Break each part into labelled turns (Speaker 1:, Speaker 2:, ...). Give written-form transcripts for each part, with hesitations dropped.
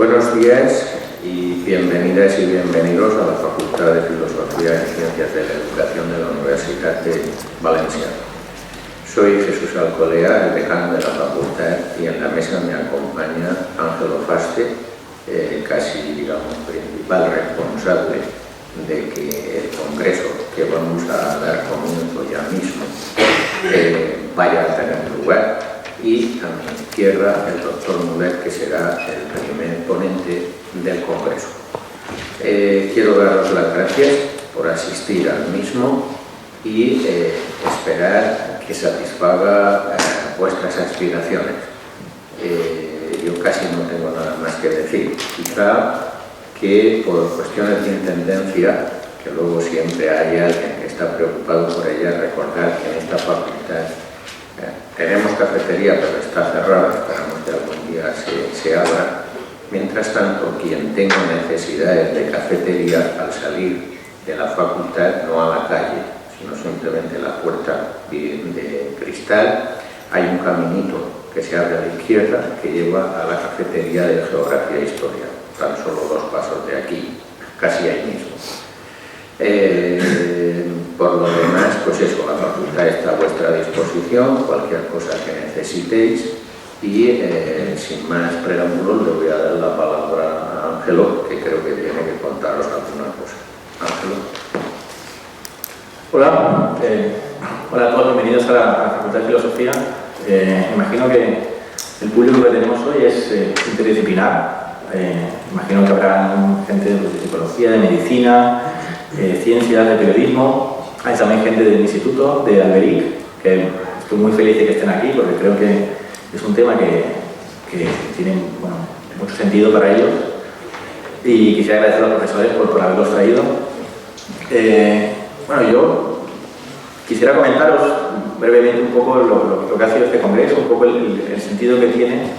Speaker 1: Buenos días y bienvenidas y bienvenidos a la Facultad de Filosofía y Ciencias de la Educación de la Universidad de Valencia. Soy Jesús Alcolea, el decano de la facultad, y en la mesa me acompaña Ángelo Faste, casi, digamos, principal responsable de que el congreso que vamos a dar comienzo ya mismo vaya a tener lugar. Y a mi izquierda el doctor Muller, que será el primer ponente del Congreso. Quiero daros las gracias por asistir al mismo y esperar que satisfaga vuestras aspiraciones. Yo casi no tengo nada más que decir. Quizá que por cuestiones de intendencia, que luego siempre hay alguien que está preocupado por ella, recordar que en esta facultad tenemos cafetería, pero está cerrada, esperamos que algún día se abra. Mientras tanto, quien tenga necesidades de cafetería al salir de la facultad, no a la calle, sino simplemente la puerta de cristal, hay un caminito que se abre a la izquierda que lleva a la cafetería de Geografía e Historia, tan solo 2 pasos de aquí, casi ahí mismo. Por lo demás, pues eso, la facultad está a vuestra disposición, cualquier cosa que necesitéis, y sin más preámbulos le voy a dar la palabra a Ángelo, que creo que tiene que contaros alguna cosa. Ángelo.
Speaker 2: Hola, hola a todos, bienvenidos a la Facultad de Filosofía. Imagino que el público que tenemos hoy es interdisciplinar. Imagino que habrá gente de psicología, de medicina, ciencias, de periodismo. Hay también gente del instituto, de Alberic, que estoy muy feliz de que estén aquí porque creo que es un tema que tiene mucho sentido para ellos, y quisiera agradecer a los profesores por haberlos traído. Yo quisiera comentaros brevemente un poco lo que ha sido este congreso, un poco el sentido que tiene.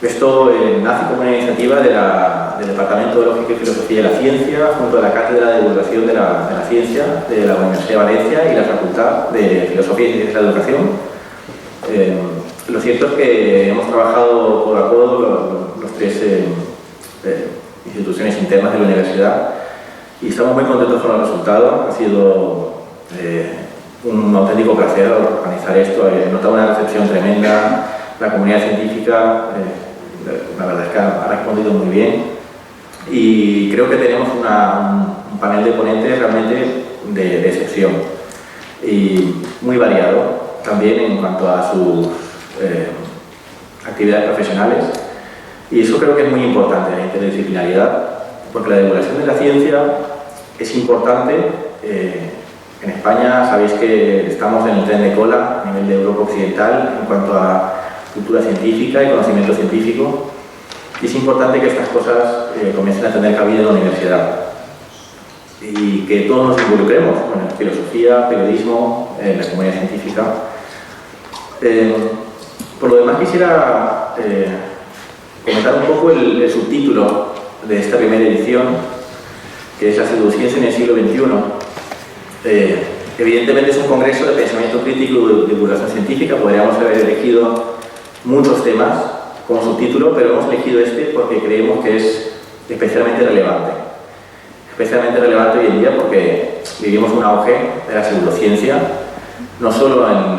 Speaker 2: Esto nace como una iniciativa del Departamento de Lógica y Filosofía de la Ciencia, junto a la Cátedra de Divulgación de la Ciencia de la Universidad de Valencia y la Facultad de Filosofía y Ciencias de la Educación. Lo cierto es que hemos trabajado codo a codo los 3 instituciones internas de la universidad y estamos muy contentos con el resultado. Ha sido un auténtico placer organizar esto. He notado una recepción tremenda. La comunidad científica, la verdad es que ha respondido muy bien, y creo que tenemos un panel de ponentes realmente de excepción y muy variado también en cuanto a sus actividades profesionales, y eso creo que es muy importante, la interdisciplinaridad, porque la divulgación de la ciencia es importante. En España sabéis que estamos en el tren de cola a nivel de Europa Occidental en cuanto a cultura científica y conocimiento científico, y es importante que estas cosas comiencen a tener cabida en la universidad y que todos nos involucremos en filosofía, periodismo, en la comunidad científica. Por lo demás, quisiera comentar un poco el subtítulo de esta primera edición, que es La pseudociencia en el siglo XXI. Evidentemente es un congreso de pensamiento crítico y de divulgación científica. Podríamos haber elegido muchos temas como subtítulo, pero hemos elegido este porque creemos que es especialmente relevante. Especialmente relevante hoy en día porque vivimos un auge de la pseudociencia, no solo en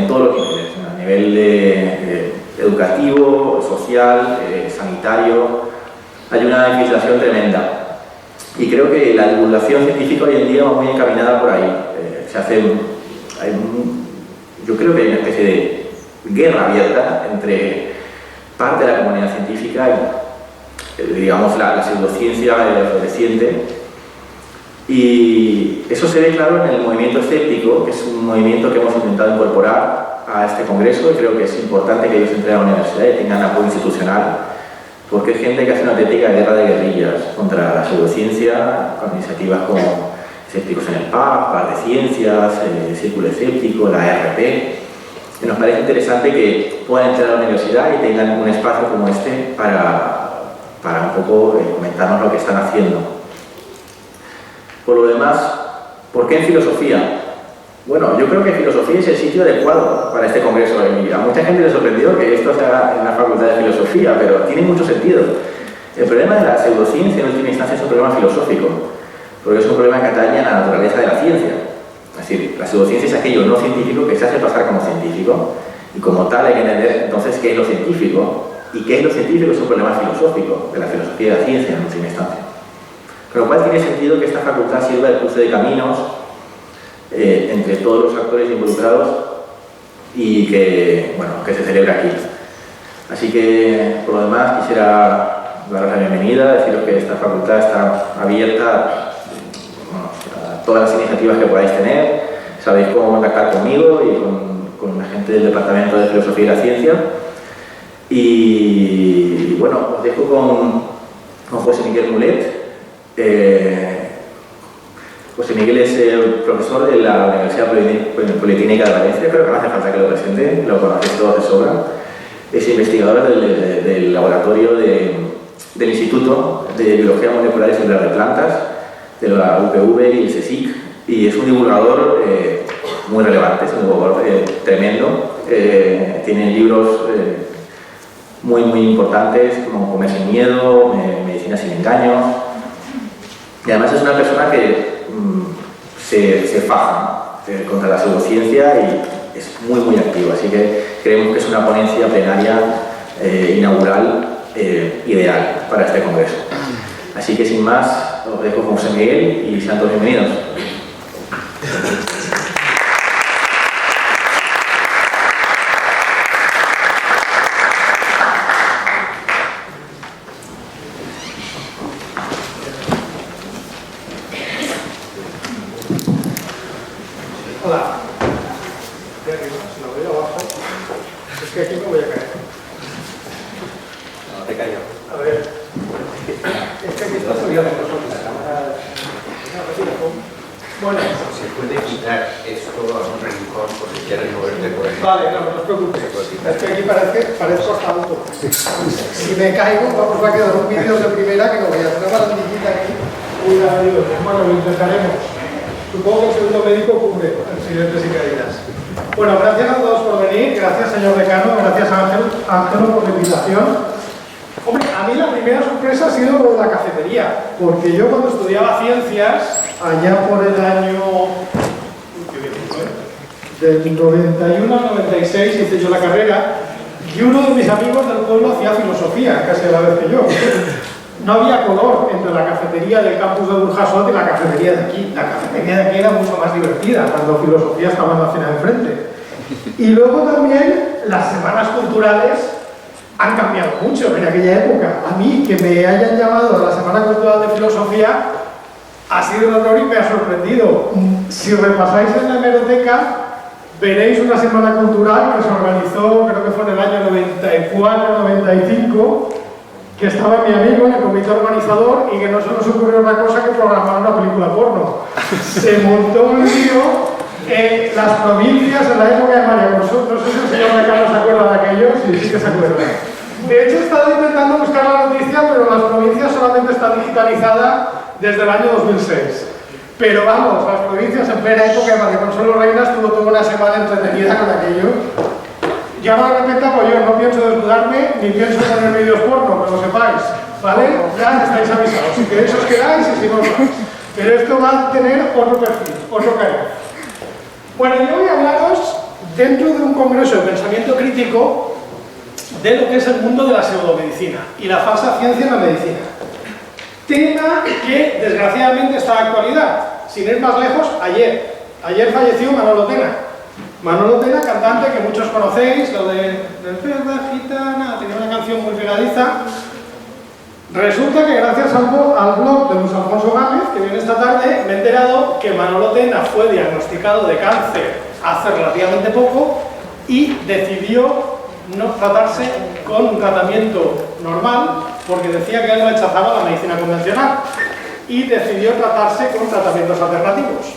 Speaker 2: todos los niveles, a nivel educativo, social, sanitario. Hay una infiltración tremenda. Y creo que la divulgación científica hoy en día va muy encaminada por ahí. Yo creo que hay una especie de guerra abierta entre parte de la comunidad científica y, digamos, la pseudociencia floreciente. Y eso se ve claro en el movimiento escéptico, que es un movimiento que hemos intentado incorporar a este congreso, y creo que es importante que ellos entren a la universidad y tengan apoyo institucional, porque hay gente que hace una auténtica guerra de guerrillas contra la pseudociencia, con iniciativas como Escépticos en el PAF, Par de Ciencias, Círculo Escéptico, la ERP. Y nos parece interesante que puedan entrar a la universidad y tengan un espacio como este para un poco comentarnos lo que están haciendo. Por lo demás, ¿por qué en filosofía? Bueno, yo creo que filosofía es el sitio adecuado para este congreso y a mucha gente le sorprendió que esto se haga en la Facultad de Filosofía, pero tiene mucho sentido. El problema de la pseudociencia en última instancia es un problema filosófico, porque es un problema que atañe a la naturaleza de la ciencia. Es decir, la pseudociencia es aquello no científico que se hace pasar como científico y como tal hay que entender entonces qué es lo científico, y qué es lo científico es un problema filosófico de la filosofía de la ciencia en última instancia. Con lo cual tiene sentido que esta facultad sirva de cruce de caminos entre todos los actores involucrados y que, bueno, que se celebre aquí. Así que, por lo demás, quisiera daros la bienvenida, deciros que esta facultad está abierta a todas las iniciativas que podáis tener. Sabéis cómo contactar conmigo y con la gente del Departamento de Filosofía y la Ciencia. Y bueno, os dejo con José Miguel Mulet. José Miguel es el profesor de la Universidad Politécnica de Valencia, creo que no hace falta que lo presente, lo conocéis todos de sobra. Es investigador del laboratorio del Instituto de Biología Molecular y Celular de Plantas, de la UPV y el CSIC, y es un divulgador muy relevante, es un divulgador tremendo. Tiene libros muy importantes como Comer sin miedo, Medicina sin engaños, y además es una persona que se faja contra la pseudociencia y es muy activa, así que creemos que es una ponencia plenaria inaugural ideal para este congreso. Así que sin más, os dejo con José Miguel y sean todos bienvenidos.
Speaker 3: Si me caigo, vamos a quedar un vídeo de primera que no voy a hacer una barandillita aquí. Bueno, lo intentaremos. Supongo que el segundo médico cubre accidentes y caídas. Bueno, gracias a todos por venir, gracias señor decano, gracias Ángelo por la invitación. Hombre, a mí la primera sorpresa ha sido lo de la cafetería, porque yo cuando estudiaba ciencias, allá por el año del 91 al 96 hice yo la carrera, y uno de mis amigos del pueblo hacía filosofía, casi a la vez que yo. No había color entre la cafetería del campus de Burjasot y la cafetería de aquí. La cafetería de aquí era mucho más divertida, cuando filosofía estaba en la cena de enfrente. Y luego también las semanas culturales han cambiado mucho en aquella época. A mí, que me hayan llamado a la Semana Cultural de Filosofía, ha sido un honor y me ha sorprendido. Si repasáis en la hemeroteca, veréis una semana cultural que se organizó, creo que fue en el año 94-95, que estaba mi amigo en el comité organizador y que no se nos ocurrió otra cosa que programar una película porno. Se montó un lío en las provincias en la época de María Consuelo. No sé si el señor decano se acuerda de aquello, sí que se acuerda. De hecho, he estado intentando buscar la noticia, pero las provincias solamente está digitalizada desde el año 2006. Pero vamos, las provincias en plena época de María Consuelo Reina estuvo toda una semana entretenida con aquello. Y ahora de repente hago yo, no pienso desnudarme ni pienso poner vídeos porno, que lo sepáis, ¿vale? Ya estáis avisados, si queréis os quedáis y si no os vais. Pero esto va a tener otro perfil, otro cariño. Bueno, yo voy a hablaros dentro de un congreso de pensamiento crítico de lo que es el mundo de la pseudomedicina y la falsa ciencia en la medicina. Tema que desgraciadamente está en actualidad. Sin ir más lejos, ayer falleció Manolo Tena. Manolo Tena, cantante que muchos conocéis, lo de Perla Gitana, tenía una canción muy pegadiza. Resulta que gracias al blog de Luis Alfonso Gámez, que viene esta tarde, me he enterado que Manolo Tena fue diagnosticado de cáncer hace relativamente poco y decidió no tratarse con un tratamiento normal, porque decía que él rechazaba la medicina convencional y decidió tratarse con tratamientos alternativos,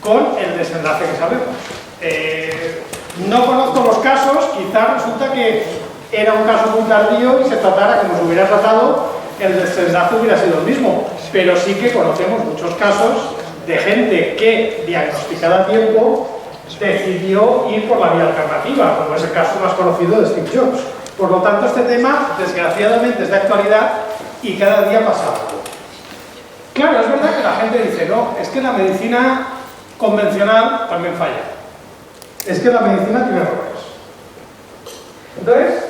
Speaker 3: con el desenlace que sabemos. No conozco los casos, quizás resulta que era un caso muy tardío y se tratara como se hubiera tratado, el desenlace hubiera sido el mismo, pero sí que conocemos muchos casos de gente que, diagnosticada a tiempo, decidió ir por la vía alternativa, como es el caso más conocido de Steve Jobs. Por lo tanto, este tema, desgraciadamente, es de actualidad y cada día pasa algo. Claro, es verdad que la gente dice, no, es que la medicina convencional también falla. Es que la medicina tiene errores. Entonces,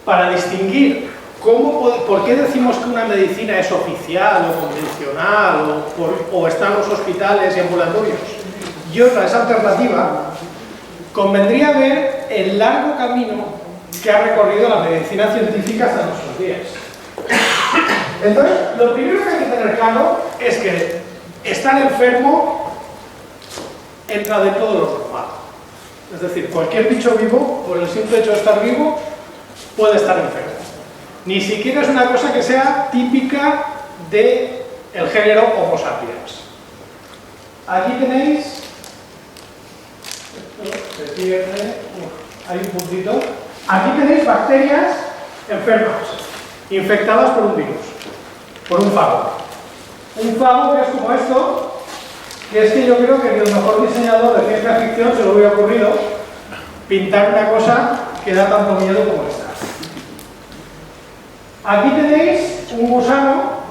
Speaker 3: para distinguir por qué decimos que una medicina es oficial o convencional o está en los hospitales y ambulatorios y otra es alternativa, convendría ver el largo camino que ha recorrido la medicina científica hasta nuestros días. Entonces, lo primero que hay que tener claro es que estar enfermo entra dentro de lo normal. Es decir, cualquier bicho vivo, por el simple hecho de estar vivo, puede estar enfermo. Ni siquiera es una cosa que sea típica del género Homo sapiens. Aquí tenéis, esto se pierde, hay un puntito. Aquí tenéis bacterias enfermas, infectadas por un virus, por un fago. Un fago que es como esto, que es que yo creo que el mejor diseñador de ciencia ficción se le hubiera ocurrido pintar una cosa que da tanto miedo como esta. Aquí tenéis un gusano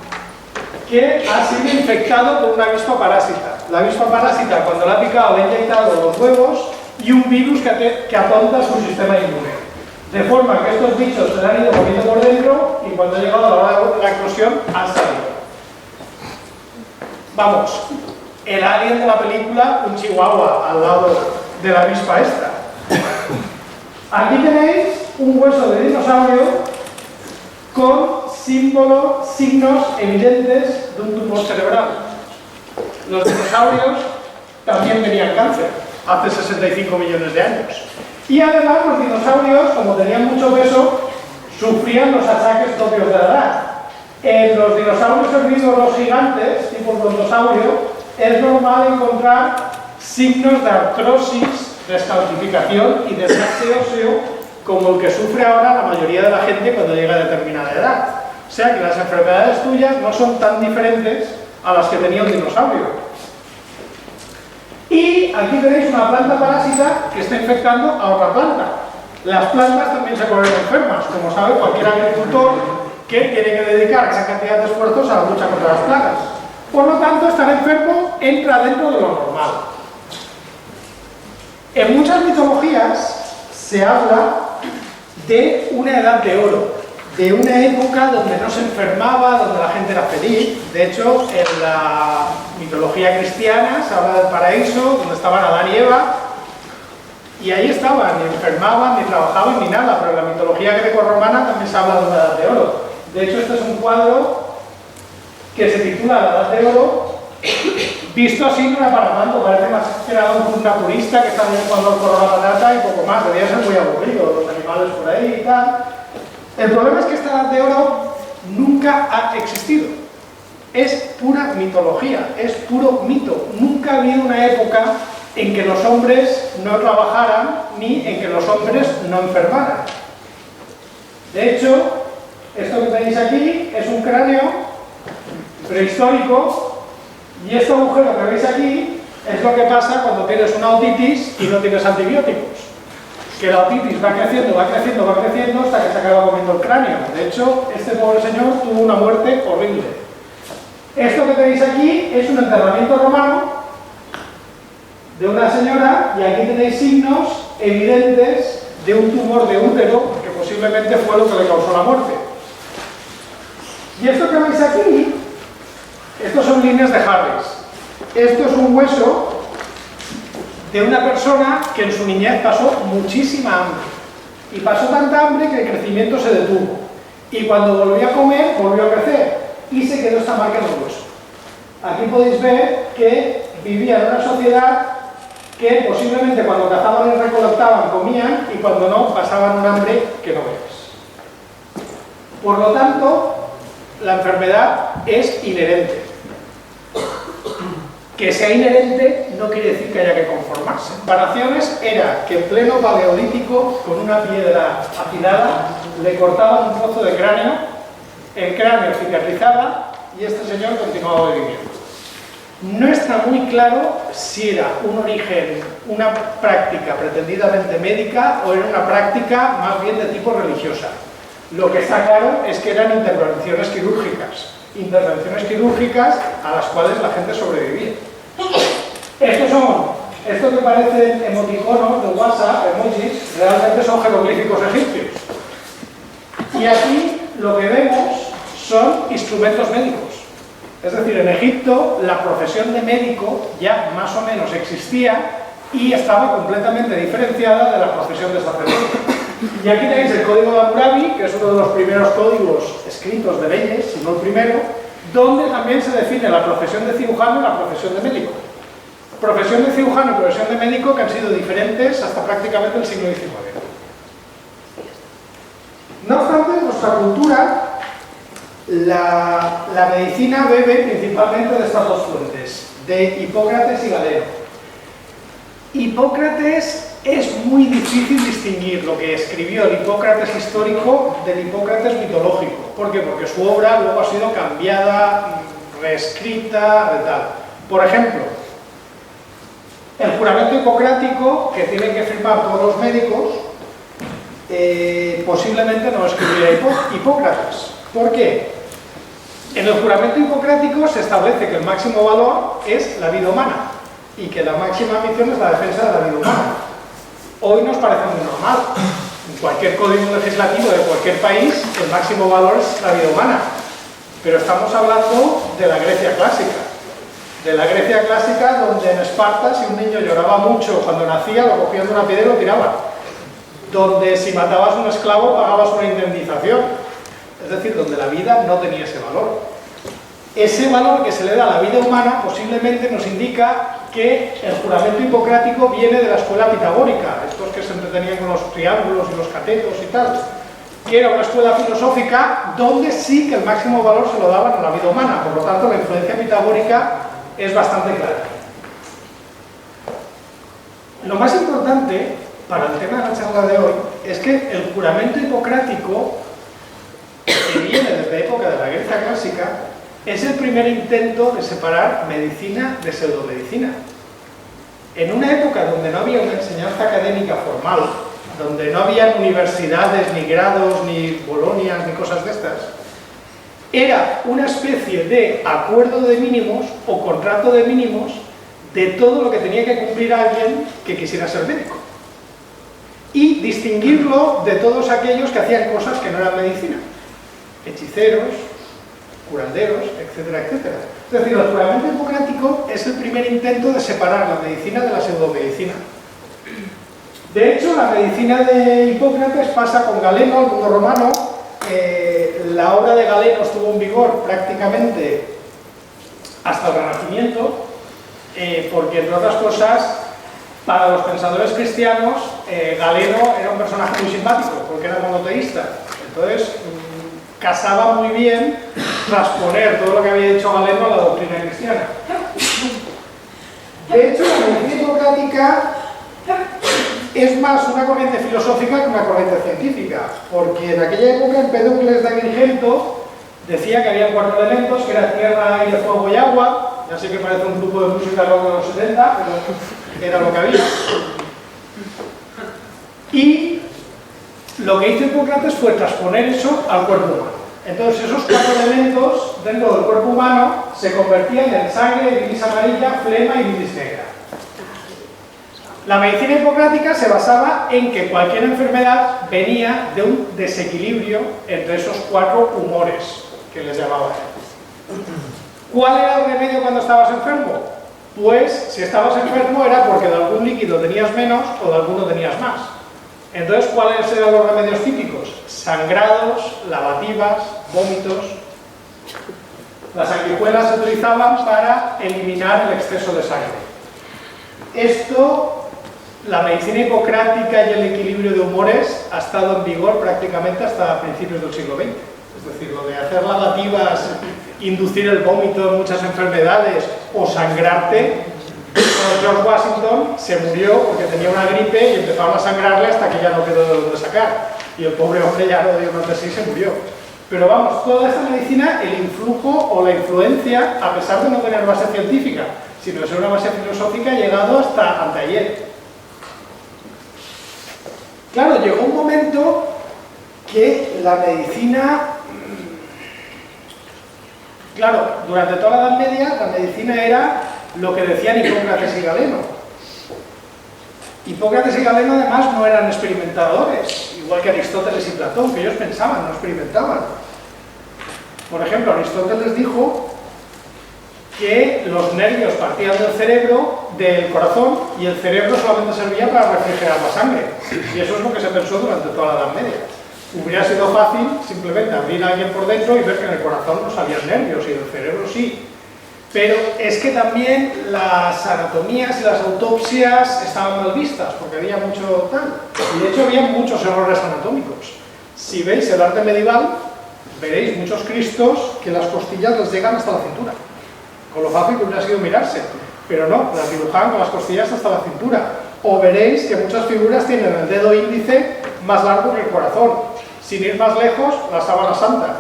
Speaker 3: que ha sido infectado por una avispa parásita. La avispa parásita, cuando la ha picado, le ha inyectado los huevos y un virus que atonta su sistema inmune. De forma que estos bichos se han ido moviendo por dentro y cuando ha llegado la hora de la eclosión han salido. Vamos, el alien de la película, un chihuahua al lado de la avispa esta. Aquí tenéis un hueso de dinosaurio con signos evidentes de un tumor cerebral. Los dinosaurios también tenían cáncer hace 65 millones de años. Y además los dinosaurios, como tenían mucho peso, sufrían los achaques propios de la edad. En los dinosaurios herbívoros gigantes, tipo brontosaurio, es normal encontrar signos de artrosis, descalcificación y desgaste óseo, como el que sufre ahora la mayoría de la gente cuando llega a determinada edad. O sea que las enfermedades tuyas no son tan diferentes a las que tenía un dinosaurio. Y aquí tenéis una planta parásita que está infectando a otra planta. Las plantas también se ponen enfermas, como sabe cualquier agricultor que tiene que dedicar esa cantidad de esfuerzos a la lucha contra las plagas. Por lo tanto, estar enfermo entra dentro de lo normal. En muchas mitologías se habla de una edad de oro, de una época donde no se enfermaba, donde la gente era feliz. De hecho, en la mitología cristiana se habla del paraíso, donde estaban Adán y Eva, y ahí estaban, ni enfermaban, ni trabajaban, ni nada, pero en la mitología grecorromana también se habla de una edad de oro. De hecho, este es un cuadro que se titula La Edad de Oro. Visto así no era para tanto, parece más que era un naturista que está bien cuando corre la patata y poco más, debía ser muy aburrido, los animales por ahí y tal. El problema es que esta edad de oro nunca ha existido. Es pura mitología, es puro mito. Nunca ha habido una época en que los hombres no trabajaran ni en que los hombres no enfermaran. De hecho, esto que tenéis aquí es un cráneo prehistórico. Y este agujero que veis aquí es lo que pasa cuando tienes una otitis y no tienes antibióticos. Que la otitis va creciendo, va creciendo, va creciendo hasta que se acaba comiendo el cráneo. De hecho, este pobre señor tuvo una muerte horrible. Esto que tenéis aquí es un enterramiento romano de una señora y aquí tenéis signos evidentes de un tumor de útero que posiblemente fue lo que le causó la muerte. Y esto que veis aquí, estos son líneas de Harris. Esto es un hueso de una persona que en su niñez pasó muchísima hambre. Y pasó tanta hambre que el crecimiento se detuvo. Y cuando volvió a comer, volvió a crecer. Y se quedó esta marca en el hueso. Aquí podéis ver que vivía en una sociedad que posiblemente cuando cazaban y recolectaban comían y cuando no pasaban un hambre que no veas. Por lo tanto, la enfermedad es inherente. Que sea inherente no quiere decir que haya que conformarse. Comparaciones era que en pleno paleolítico, con una piedra afilada, le cortaban un trozo de cráneo, el cráneo cicatrizaba y este señor continuaba viviendo. no está muy claro si era un origen, una práctica pretendidamente médica o era una práctica más bien de tipo religiosa. Lo que está claro es que eran intervenciones quirúrgicas a las cuales la gente sobrevivía. Estos que parecen emoticonos de WhatsApp, emojis, realmente son jeroglíficos egipcios. Y aquí lo que vemos son instrumentos médicos. Es decir, en Egipto la profesión de médico ya más o menos existía y estaba completamente diferenciada de la profesión de sacerdote. Y aquí tenéis el código de Hammurabi, que es uno de los primeros códigos escritos de leyes, si no el primero, donde también se define la profesión de cirujano y la profesión de médico. Profesión de cirujano y profesión de médico que han sido diferentes hasta prácticamente el siglo XIX. No obstante, en nuestra cultura, la medicina bebe principalmente de estas dos fuentes, de Hipócrates y Galeno. Hipócrates es muy difícil distinguir lo que escribió el Hipócrates histórico del Hipócrates mitológico. ¿Por qué? Porque su obra luego ha sido cambiada, reescrita, de tal. Por ejemplo, el juramento hipocrático que tienen que firmar todos los médicos posiblemente no lo escribiera Hipócrates. ¿Por qué? En el juramento hipocrático se establece que el máximo valor es la vida humana y que la máxima ambición es la defensa de la vida humana. Hoy nos parece muy normal. En cualquier código legislativo de cualquier país, el máximo valor es la vida humana. Pero estamos hablando de la Grecia clásica. De la Grecia clásica, donde en Esparta, si un niño lloraba mucho cuando nacía, lo cogían de una piedra y lo tiraban. Donde si matabas a un esclavo, pagabas una indemnización. Es decir, donde la vida no tenía ese valor. Ese valor que se le da a la vida humana posiblemente nos indica que el juramento hipocrático viene de la escuela pitagórica, estos que se entretenían con los triángulos y los catetos y tal, que era una escuela filosófica donde sí que el máximo valor se lo daban a la vida humana, por lo tanto la influencia pitagórica es bastante clara. Lo más importante para el tema de la charla de hoy es que el juramento hipocrático, que viene desde la época de la Grecia clásica, es el primer intento de separar medicina de pseudomedicina. En una época donde no había una enseñanza académica formal, donde no había universidades, ni grados, ni bolonias, ni cosas de estas, era una especie de acuerdo de mínimos o contrato de mínimos de todo lo que tenía que cumplir alguien que quisiera ser médico. Y distinguirlo de todos aquellos que hacían cosas que no eran medicina. Hechiceros, curanderos, etcétera, etcétera. Es decir, el juramento hipocrático es el primer intento de separar la medicina de la pseudomedicina. De hecho, la medicina de Hipócrates pasa con Galeno, el mundo romano. La obra de Galeno estuvo en vigor prácticamente hasta el Renacimiento, porque, entre otras cosas, para los pensadores cristianos, Galeno era un personaje muy simpático, porque era monoteísta. Entonces, casaba muy bien transponer todo lo que había dicho Galeno a la doctrina cristiana. De hecho, la medicina hipocrática es más una corriente filosófica que una corriente científica, porque en aquella época Empedocles de Agrigento decía que había 4 elementos, que eran tierra, aire, fuego y agua. Ya sé que parece un grupo de música rock de los 70, pero era lo que había. Y lo que hizo Hipócrates fue transponer eso al cuerpo humano. Entonces esos 4 elementos dentro del cuerpo humano se convertían en sangre, bilis amarilla, flema y bilis negra. La medicina hipocrática se basaba en que cualquier enfermedad venía de un desequilibrio entre esos 4 humores que les llamaban. ¿Cuál era el remedio cuando estabas enfermo? Pues si estabas enfermo era porque de algún líquido tenías menos o de alguno tenías más. Entonces, ¿cuáles eran los remedios típicos? Sangrados, lavativas, vómitos. Las sanguijuelas se utilizaban para eliminar el exceso de sangre. Esto, la medicina hipocrática y el equilibrio de humores ha estado en vigor prácticamente hasta principios del siglo XX. Es decir, lo de hacer lavativas, inducir el vómito en muchas enfermedades o sangrarte. George Washington se murió porque tenía una gripe y empezaron a sangrarle hasta que ya no quedó de dónde sacar. Y el pobre hombre ya no dio más de sí y se murió. Pero vamos, toda esta medicina, el influjo o la influencia, a pesar de no tener base científica, sino de ser una base filosófica, ha llegado hasta anteayer. Claro, llegó un momento que la medicina... Claro, durante toda la Edad Media, la medicina era lo que decían Hipócrates y Galeno. Hipócrates y Galeno, además, no eran experimentadores, igual que Aristóteles y Platón, que ellos pensaban, no experimentaban. Por ejemplo, Aristóteles dijo que los nervios partían del cerebro, del corazón, y el cerebro solamente servía para refrigerar la sangre. Y eso es lo que se pensó durante toda la Edad Media. Hubiera sido fácil simplemente abrir a alguien por dentro y ver que en el corazón no salían nervios y en el cerebro sí. Pero es que también las anatomías y las autopsias estaban mal vistas, porque había mucho tal. Y de hecho había muchos errores anatómicos. Si veis el arte medieval, veréis muchos cristos que las costillas les llegan hasta la cintura. Con lo fácil que hubiera sido mirarse. Pero no, las dibujaban con las costillas hasta la cintura. O veréis que muchas figuras tienen el dedo índice más largo que el corazón. Sin ir más lejos, la sábana santa.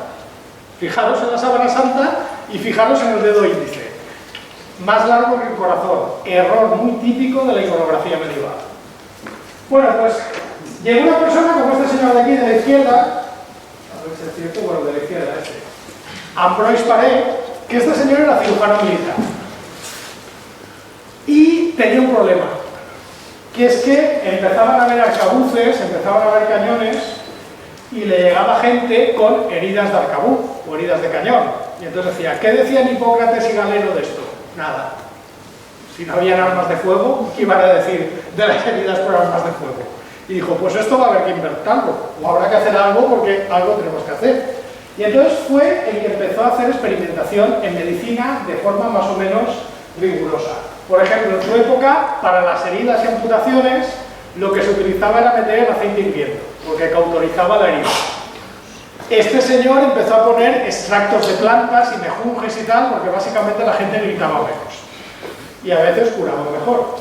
Speaker 3: Fijaros en la sábana santa y fijaros en el dedo índice. Más largo que el corazón. Error muy típico de la iconografía medieval. Bueno, pues llegó una persona como este señor de aquí, de la izquierda, a ver si es cierto, bueno, de la izquierda, Ambroise Paré, que este señor era cirujano militar. Y tenía un problema, que es que empezaban a haber arcabuces, empezaban a haber cañones, y le llegaba gente con heridas de arcabuz o heridas de cañón. Y entonces decía, ¿qué decían Hipócrates y Galeno de esto? Nada. Si no habían armas de fuego, ¿qué iban a decir de las heridas por armas de fuego? Y dijo, pues esto va a haber que inventarlo, o habrá que hacer algo porque algo tenemos que hacer. Y entonces fue el que empezó a hacer experimentación en medicina de forma más o menos rigurosa. Por ejemplo, en su época, para las heridas y amputaciones, lo que se utilizaba era meter el aceite hirviendo, porque cauterizaba la herida. Este señor empezó a poner extractos de plantas y mejunjes y tal, porque básicamente la gente gritaba menos. Y a veces curaba mejor.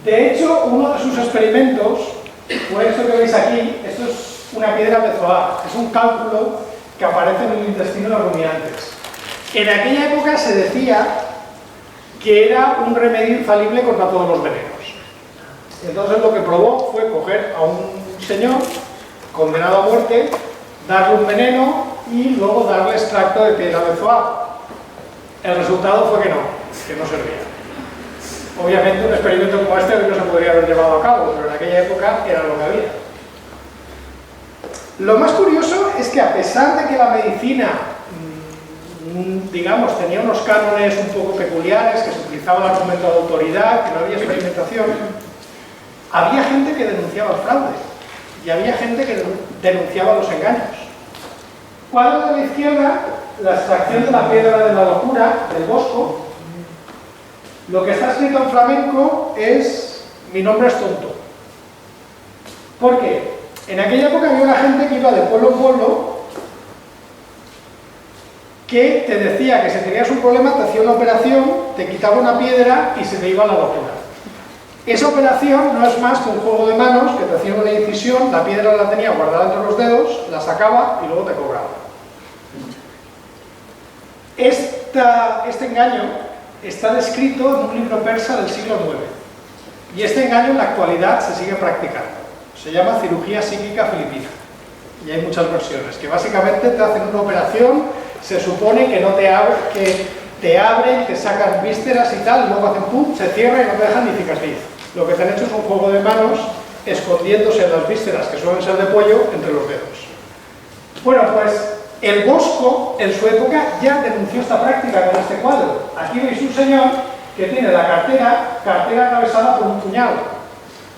Speaker 3: De hecho, uno de sus experimentos fue esto que veis aquí. Esto es una piedra bezoar. Es un cálculo que aparece en el intestino de los rumiantes. En aquella época se decía que era un remedio infalible contra todos los venenos. Entonces lo que probó fue coger a un señor condenado a muerte, darle un veneno y luego darle extracto de piedra bezoar. El resultado fue que no servía. Obviamente un experimento como este no se podría haber llevado a cabo, pero en aquella época era lo que había. Lo más curioso es que a pesar de que la medicina, digamos, tenía unos cánones un poco peculiares, que se utilizaba el argumento de autoridad, que no había experimentación, había gente que denunciaba el fraude y había gente que denunciaba los engaños. Cuadro de la izquierda, la extracción de la piedra de la locura, del Bosco. Lo que está escrito en flamenco es: mi nombre es tonto. ¿Por qué? En aquella época había una gente que iba de pueblo en pueblo que te decía que si tenías un problema te hacía una operación, te quitaba una piedra y se te iba la locura. Esa operación no es más que un juego de manos que te hacía una incisión, la piedra la tenía guardada entre los dedos, la sacaba y luego te cobraba. Este engaño está descrito en un libro persa del siglo IX. Y este engaño en la actualidad se sigue practicando. Se llama cirugía psíquica filipina. Y hay muchas versiones, que básicamente te hacen una operación, se supone que no te abren, te sacan vísceras y tal, y luego hacen pum, se cierra y no te dejan ni cicatriz. Lo que te han hecho es un juego de manos escondiéndose las vísceras, que suelen ser de pollo, entre los dedos. Bueno, pues el Bosco, en su época, ya denunció esta práctica con este cuadro. Aquí veis un señor que tiene la cartera atravesada por un puñal.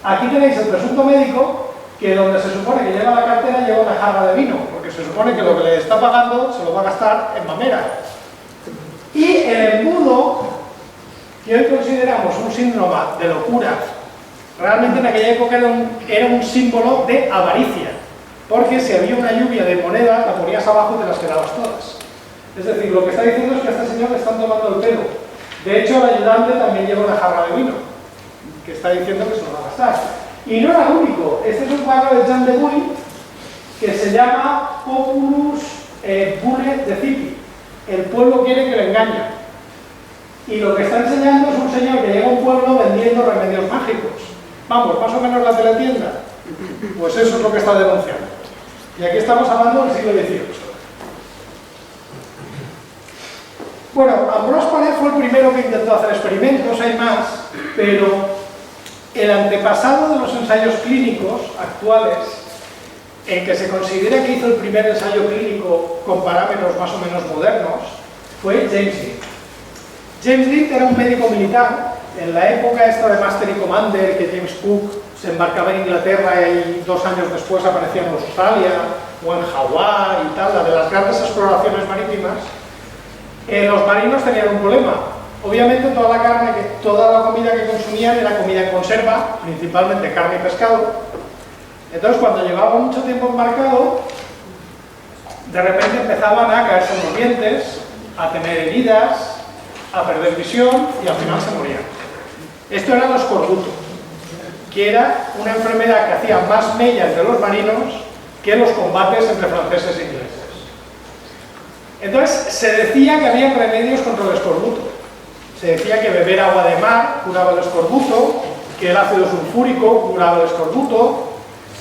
Speaker 3: Aquí tenéis el presunto médico que donde se supone que lleva la cartera lleva una jarra de vino, porque se supone que lo que le está pagando se lo va a gastar en mamera. Y el embudo, que hoy consideramos un síndrome de locura, realmente en aquella época era un símbolo de avaricia, porque si había una lluvia de monedas, la ponías abajo y te las quedabas todas. Es decir, lo que está diciendo es que a este señor le están tomando el pelo. De hecho, el ayudante también lleva una jarra de vino, que está diciendo que se lo va a gastar. Y no era el único. Este es un cuadro de Jean de Bouy, que se llama Populus Bulle de Zipi. El pueblo quiere que le engañen. Y lo que está enseñando es un señor que llega a un pueblo vendiendo remedios mágicos. Vamos, más o menos la teletienda. Pues eso es lo que está denunciando. Y aquí estamos hablando del siglo XVIII. Bueno, Ambroise Paré fue el primero que intentó hacer experimentos, hay más, pero el antepasado de los ensayos clínicos actuales, en que se considera que hizo el primer ensayo clínico con parámetros más o menos modernos, fue James Lind. James Lind era un médico militar. En la época esta de Master y Commander, que James Cook se embarcaba en Inglaterra y 2 años después aparecía en Australia o en Hawái y tal, la de las grandes exploraciones marítimas, los marinos tenían un problema. Obviamente toda la comida que consumían era comida en conserva, principalmente carne y pescado. Entonces cuando llevaba mucho tiempo embarcado, de repente empezaban a caerse los dientes, a tener heridas, a perder visión y al final se morían. Esto era el escorbuto, que era una enfermedad que hacía más mella entre los marinos que los combates entre franceses e ingleses. Entonces se decía que había remedios contra el escorbuto. Se decía que beber agua de mar curaba el escorbuto, que el ácido sulfúrico curaba el escorbuto,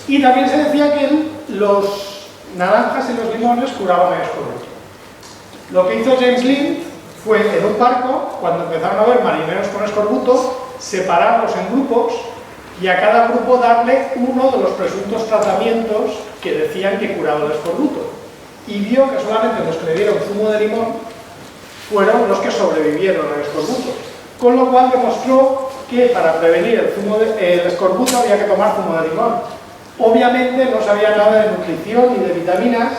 Speaker 3: y también se decía que los naranjas y los limones curaban el escorbuto. Lo que hizo James Lind fue, en un barco, cuando empezaron a ver marineros con escorbuto, separarlos en grupos y a cada grupo darle uno de los presuntos tratamientos que decían que curaba el escorbuto. Y vio que solamente los que le dieron zumo de limón fueron los que sobrevivieron al escorbuto. Con lo cual demostró que para prevenir el escorbuto había que tomar zumo de limón. Obviamente no sabía nada de nutrición ni de vitaminas.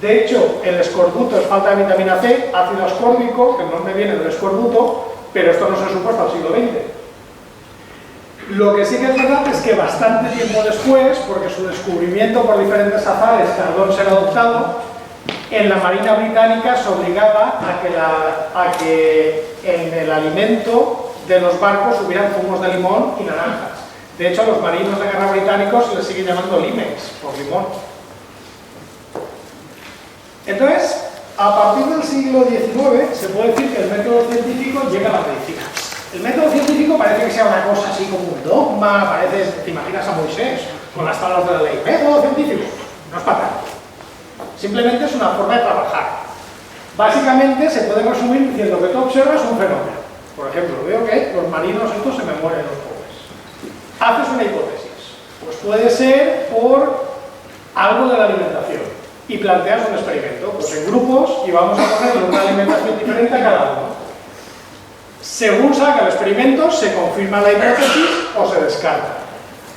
Speaker 3: De hecho, el escorbuto es falta de vitamina C, ácido ascórbico, que no me viene del escorbuto, pero esto no se supo hasta el siglo XX. Lo que sí que es verdad es que bastante tiempo después, porque su descubrimiento por diferentes azares tardó en ser adoptado, en la Marina Británica se obligaba a que en el alimento de los barcos hubieran zumos de limón y naranjas. De hecho, a los marinos de guerra británicos se les sigue llamando limex, por limón. Entonces, a partir del siglo XIX, se puede decir que el método científico llega a la medicina. El método científico parece que sea una cosa así como un dogma, parece, te imaginas a Moisés con las tablas de la ley. Método científico, no es para tanto. Simplemente es una forma de trabajar. Básicamente se puede resumir diciendo que tú observas un fenómeno. Por ejemplo, veo que los marinos estos se me mueren los pobres. Haces una hipótesis. Pues puede ser por algo de la alimentación. Y planteas un experimento. Pues en grupos y vamos a ponerle una alimentación diferente a cada uno. Según salga el experimento, se confirma la hipótesis o se descarta.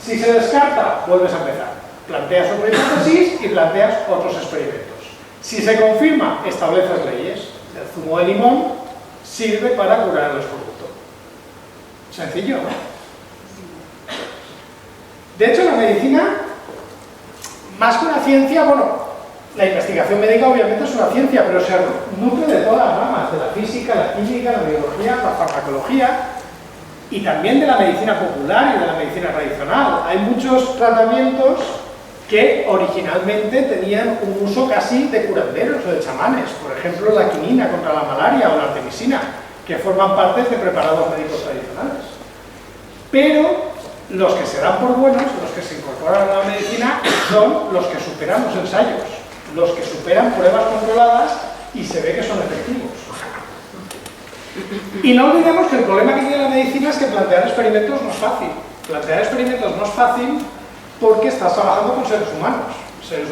Speaker 3: Si se descarta, vuelves a empezar. Planteas otra hipótesis y planteas otros experimentos. Si se confirma, estableces leyes. El zumo de limón sirve para curar el escorbuto. Sencillo, ¿no? De hecho, la medicina, más que una ciencia, bueno, la investigación médica obviamente es una ciencia, pero se nutre de todas las ramas, de la física, la química, la biología, la farmacología y también de la medicina popular y de la medicina tradicional. Hay muchos tratamientos que originalmente tenían un uso casi de curanderos o de chamanes. Por ejemplo, la quinina contra la malaria o la artemisina, que forman parte de preparados médicos tradicionales. Pero los que se dan por buenos, los que se incorporan a la medicina, son los que superan los ensayos, los que superan pruebas controladas y se ve que son efectivos. Y no olvidemos que el problema que tiene la medicina es que plantear experimentos no es fácil. Plantear experimentos no es fácil porque estás trabajando con seres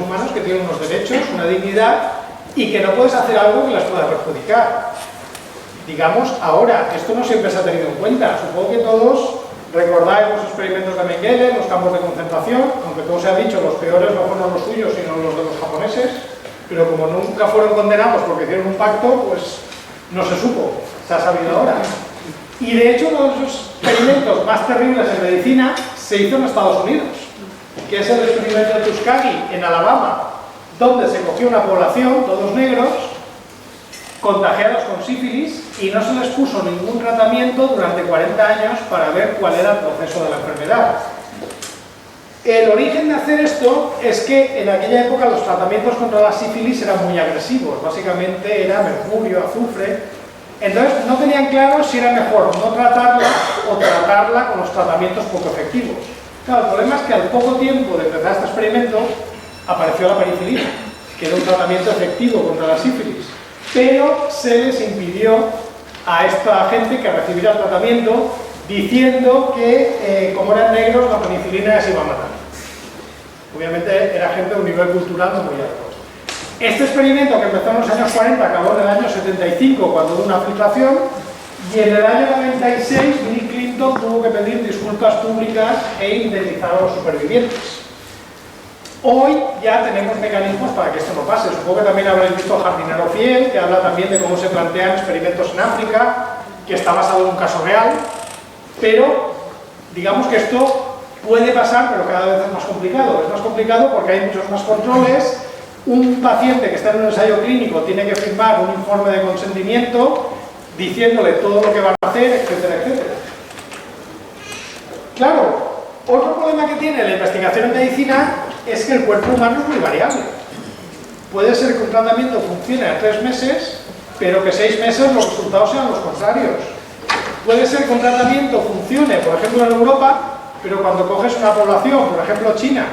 Speaker 3: humanos que tienen unos derechos, una dignidad y que no puedes hacer algo que les pueda perjudicar. Digamos, ahora, esto no siempre se ha tenido en cuenta. Supongo que todos recordáis los experimentos de Mengele, los campos de concentración, aunque todo se ha dicho, los peores no fueron los suyos, sino los de los japoneses, pero como nunca fueron condenados porque hicieron un pacto, pues no se supo, se ha sabido ahora. Y de hecho, uno de los experimentos más terribles en medicina se hizo en Estados Unidos, que es el experimento de Tuskegee, en Alabama, donde se cogió una población, todos negros, contagiados con sífilis, y no se les puso ningún tratamiento durante 40 años para ver cuál era el proceso de la enfermedad. El origen de hacer esto es que en aquella época los tratamientos contra la sífilis eran muy agresivos, básicamente era mercurio, azufre, entonces no tenían claro si era mejor no tratarla o tratarla con los tratamientos poco efectivos. Claro, el problema es que al poco tiempo de empezar este experimento apareció la penicilina, que era un tratamiento efectivo contra la sífilis, pero se les impidió a esta gente que recibiera el tratamiento diciendo que como eran negros la penicilina les iba a matar. Obviamente era gente de un nivel cultural no muy alto. Este experimento que empezó en los años 40 acabó en el año 75 cuando hubo una filtración y en el año 96 Bill Clinton tuvo que pedir disculpas públicas e indemnizar a los supervivientes. Hoy ya tenemos mecanismos para que esto no pase. Supongo que también habréis visto Jardinero Fiel, que habla también de cómo se plantean experimentos en África, que está basado en un caso real, pero digamos que esto puede pasar, pero cada vez es más complicado. Es más complicado porque hay muchos más controles. Un paciente que está en un ensayo clínico tiene que firmar un informe de consentimiento diciéndole todo lo que van a hacer, etcétera, etcétera. Claro, otro problema que tiene la investigación en medicina es que el cuerpo humano es muy variable. Puede ser que un tratamiento funcione a 3 meses, pero que 6 meses los resultados sean los contrarios. Puede ser que un tratamiento funcione, por ejemplo, en Europa, pero cuando coges una población, por ejemplo, china,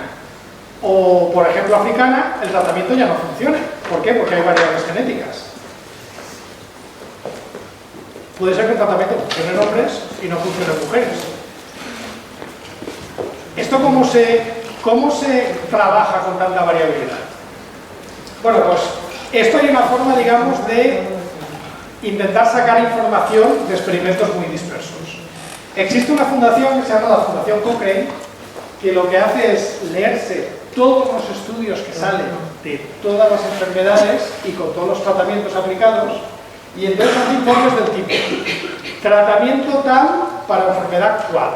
Speaker 3: o por ejemplo, africana, el tratamiento ya no funciona. ¿Por qué? Porque hay variables genéticas. Puede ser que el tratamiento funcione en hombres y no funcione en mujeres. ¿Esto cómo se trabaja con tanta variabilidad? Bueno, pues esto hay una forma, digamos, de intentar sacar información de experimentos muy dispersos. Existe una fundación que se llama la Fundación Cochrane, que lo que hace es leerse todos los estudios que salen de todas las enfermedades y con todos los tratamientos aplicados, y entonces hace informes del tipo tratamiento tal para enfermedad actual.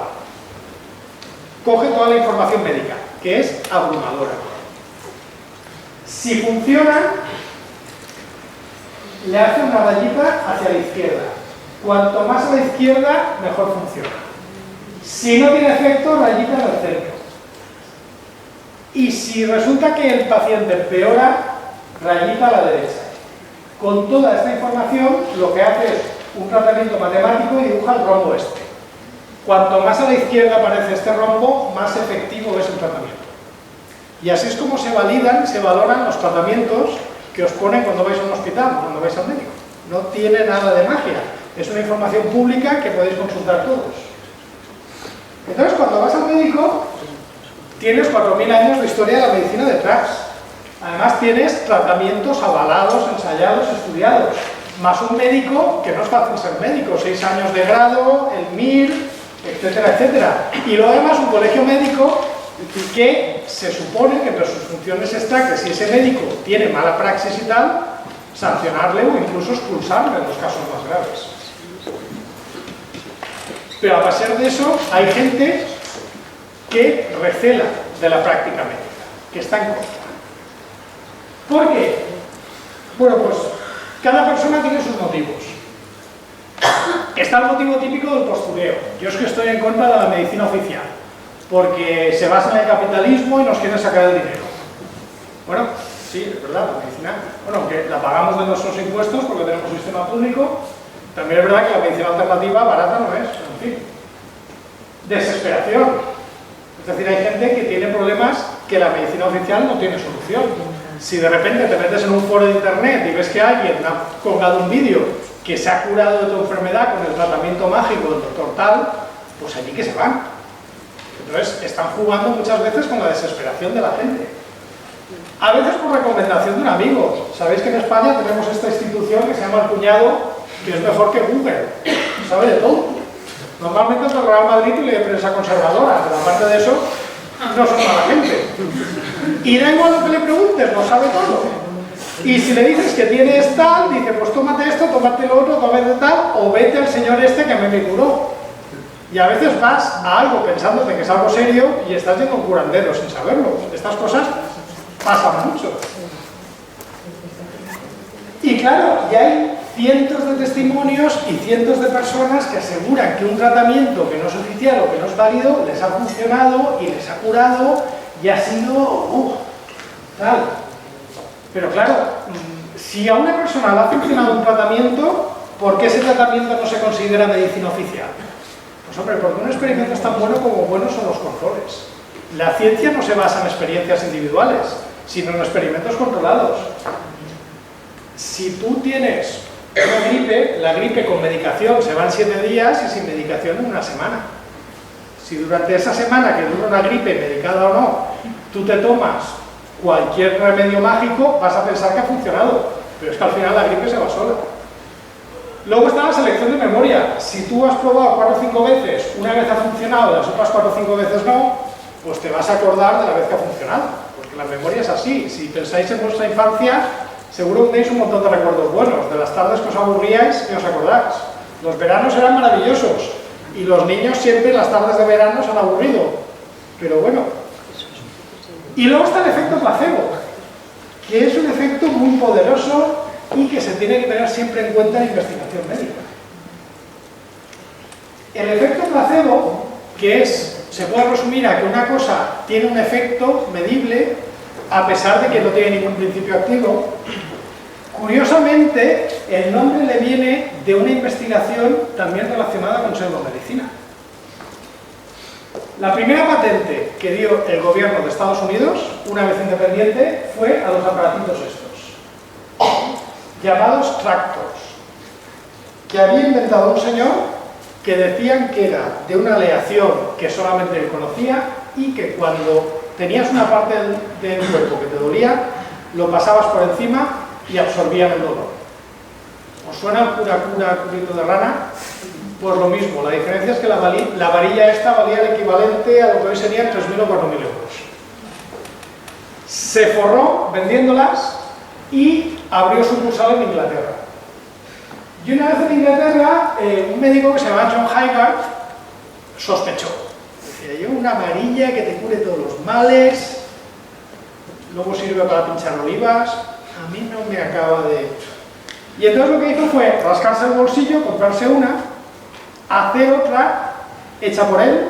Speaker 3: Coge toda la información médica, que es abrumadora. Si funciona, le hace una rayita hacia la izquierda. Cuanto más a la izquierda, mejor funciona. Si no tiene efecto, rayita en el centro. Y si resulta que el paciente empeora, rayita a la derecha. Con toda esta información, lo que hace es un tratamiento matemático y dibuja el rombo este. Cuanto más a la izquierda aparece este rombo, más efectivo es el tratamiento. Y así es como se validan, se valoran los tratamientos que os ponen cuando vais a un hospital, cuando vais al médico. No tiene nada de magia. Es una información pública que podéis consultar todos. Entonces, cuando vas al médico, tienes 4.000 años de historia de la medicina detrás. Además, tienes tratamientos avalados, ensayados, estudiados. Más un médico, que no es fácil ser médico, 6 años de grado, el MIR, etcétera, etcétera. Y luego además un colegio médico que se supone que entre sus funciones está que si ese médico tiene mala praxis y tal, sancionarle o incluso expulsarle en los casos más graves. Pero a pesar de eso, hay gente que recela de la práctica médica, que está en contra. ¿Por qué? Bueno, pues cada persona tiene sus motivos. Está el motivo típico del postureo. Yo es que estoy en contra de la medicina oficial, porque se basa en el capitalismo y nos quieren sacar el dinero. Bueno, sí, es verdad, la medicina, bueno, aunque la pagamos de nuestros impuestos porque tenemos un sistema público, también es verdad que la medicina alternativa barata no es, en fin. Desesperación. Es decir, hay gente que tiene problemas que la medicina oficial no tiene solución. Si de repente te metes en un foro de internet y ves que alguien ha colgado un vídeo que se ha curado de tu enfermedad con el tratamiento mágico del doctor tal, pues allí que se van. Entonces están jugando muchas veces con la desesperación de la gente. A veces por recomendación de un amigo. Sabéis que en España tenemos esta institución que se llama El Cuñado, que es mejor que Google, sabe de todo. Normalmente es del Real Madrid y lee prensa conservadora, pero aparte de eso, no son mala gente. Y da igual lo que le preguntes, lo sabe todo. Y si le dices que tienes tal, dice, pues tómate esto, tómate lo otro, tómate tal, o vete al señor este que me curó. Y a veces vas a algo pensándote que es algo serio y estás yendo a un curandero sin saberlo. Estas cosas pasan mucho. Y claro, y hay cientos de testimonios y cientos de personas que aseguran que un tratamiento que no es oficial o que no es válido les ha funcionado y les ha curado y ha sido tal. Pero claro, si a una persona le ha funcionado un tratamiento, ¿por qué ese tratamiento no se considera medicina oficial? Pues hombre, porque un experimento es tan bueno como buenos son los controles. La ciencia no se basa en experiencias individuales, sino en experimentos controlados. Si tú tienes una gripe, la gripe con medicación se va en 7 días y sin medicación en 1 semana. Si durante esa semana que dura una gripe, medicada o no, tú te tomas cualquier remedio mágico, vas a pensar que ha funcionado, pero es que al final la gripe se va sola. Luego está la selección de memoria. Si tú has probado 4 o 5 veces, una vez ha funcionado, las otras 4 o 5 veces no, pues te vas a acordar de la vez que ha funcionado, porque la memoria es así. Si pensáis en vuestra infancia, seguro que tenéis un montón de recuerdos buenos, de las tardes que os aburríais y os acordáis. Los veranos eran maravillosos, y los niños siempre las tardes de verano se han aburrido, pero bueno. Y luego está el efecto placebo, que es un efecto muy poderoso y que se tiene que tener siempre en cuenta en la investigación médica. El efecto placebo, que se puede resumir a que una cosa tiene un efecto medible a pesar de que no tiene ningún principio activo. Curiosamente, el nombre le viene de una investigación también relacionada con pseudomedicina. La primera patente que dio el gobierno de Estados Unidos, una vez independiente, fue a los aparatitos estos, llamados tractors, que había inventado un señor que decían que era de una aleación que solamente él conocía y que cuando tenías una parte del cuerpo que te dolía, lo pasabas por encima y absorbían el dolor. ¿Os suena el curito de rana? Pues lo mismo, la diferencia es que la varilla esta valía el equivalente a lo que hoy serían 3.000 o 4.000 euros. Se forró vendiéndolas y abrió sucursal en Inglaterra. Y una vez en Inglaterra, un médico que se llama John Highgard sospechó. Decía, yo una varilla que te cure todos los males, luego sirve para pinchar olivas, a mí no me acaba de... Y entonces lo que hizo fue rascarse el bolsillo, comprarse una, hacer otra, hecha por él,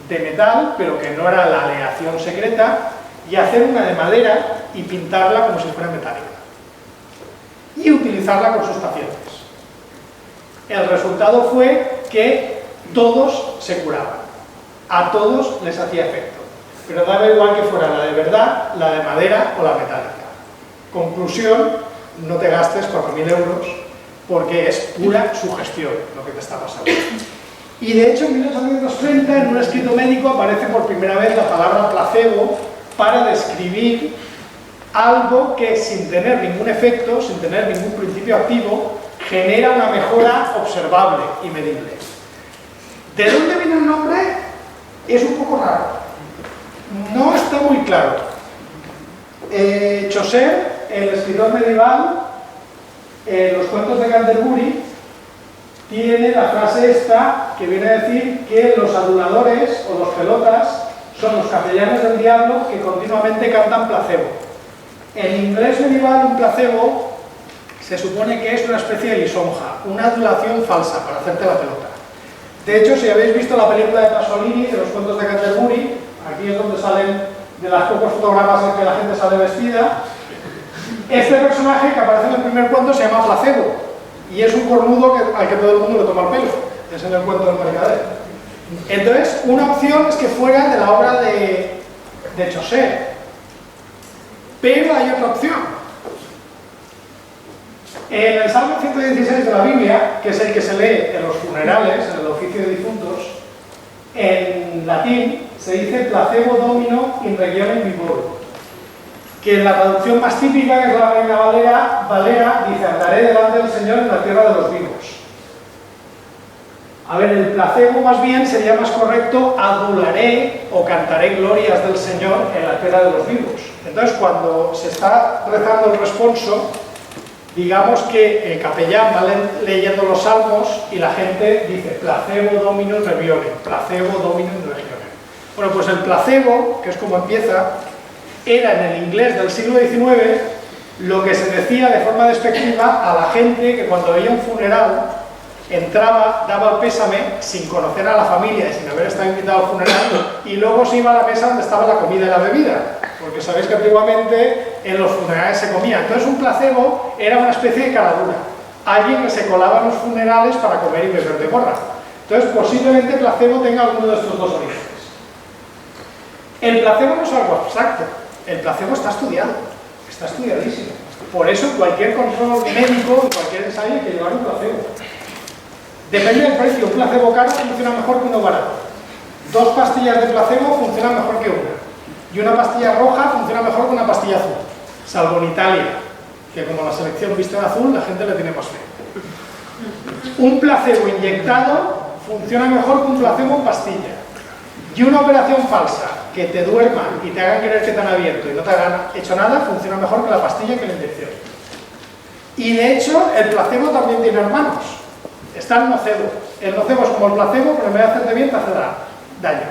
Speaker 3: de metal, pero que no era la aleación secreta, y hacer una de madera y pintarla como si fuera metálica. Y utilizarla con sus pacientes. El resultado fue que todos se curaban. A todos les hacía efecto. Pero daba igual que fuera la de verdad, la de madera o la metálica. Conclusión, no te gastes 4.000 euros porque es pura sugestión lo que te está pasando. Y de hecho en 1830 en un escrito médico aparece por primera vez la palabra placebo para describir algo que sin tener ningún efecto, sin tener ningún principio activo, genera una mejora observable y medible. ¿De dónde viene el nombre? Es un poco raro. No está muy claro. Chaucer, el escritor medieval, en los cuentos de Canterbury, tiene la frase esta que viene a decir que los aduladores o los pelotas son los capellanes del diablo que continuamente cantan placebo. En inglés medieval un placebo se supone que es una especie de lisonja, una adulación falsa para hacerte la pelota. De hecho, si habéis visto la película de Pasolini, de los cuentos de Canterbury, aquí es donde salen de las pocos fotogramas en que la gente sale vestida, este personaje que aparece en el primer cuento se llama Placebo y es un cornudo al que todo el mundo le toma el pelo, es en el cuento del mercader. Entonces, una opción es que fuera de la obra de Chaucer, pero hay otra opción. En el Salmo 116 de la Biblia, que es el que se lee en los funerales, en el oficio de difuntos, en latín se dice placebo domino in regionem vivorum, que en la traducción más típica, que es la Reina Valera, dice andaré delante del Señor en la tierra de los vivos. A ver, el placebo más bien sería más correcto adularé o cantaré glorias del Señor en la tierra de los vivos. Entonces, cuando se está rezando el responso, digamos que el capellán va leyendo los salmos y la gente dice placebo domino in regionem, placebo domino in regionem. Bueno, pues el placebo, que es como empieza, era en el inglés del siglo XIX Lo que se decía de forma despectiva a la gente que cuando veía un funeral entraba, daba el pésame sin conocer a la familia y sin haber estado invitado al funeral, y luego se iba a la mesa donde estaba la comida y la bebida, porque sabéis que antiguamente en los funerales se comía. Entonces un placebo era una especie de caradura, alguien que se colaba en los funerales para comer y beber de gorra. Entonces posiblemente el placebo tenga alguno de estos dos orígenes. El placebo no es algo abstracto, el placebo está estudiado, está estudiadísimo. Por eso cualquier control médico, cualquier ensayo hay que llevar un placebo. Depende del precio, un placebo caro funciona mejor que uno barato. 2 pastillas de placebo funcionan mejor que una. Y una pastilla roja funciona mejor que una pastilla azul. Salvo en Italia, que como la selección viste en azul, la gente le tiene más fe. Un placebo inyectado funciona mejor que un placebo en pastilla. Y una operación falsa, que te duerman y te hagan creer que te han abierto y no te hagan hecho nada, funciona mejor que la pastilla que la inyección. Y de hecho, el placebo también tiene hermanos. Está el nocebo. El nocebo es como el placebo, pero en vez de hacerte bien te hace daño.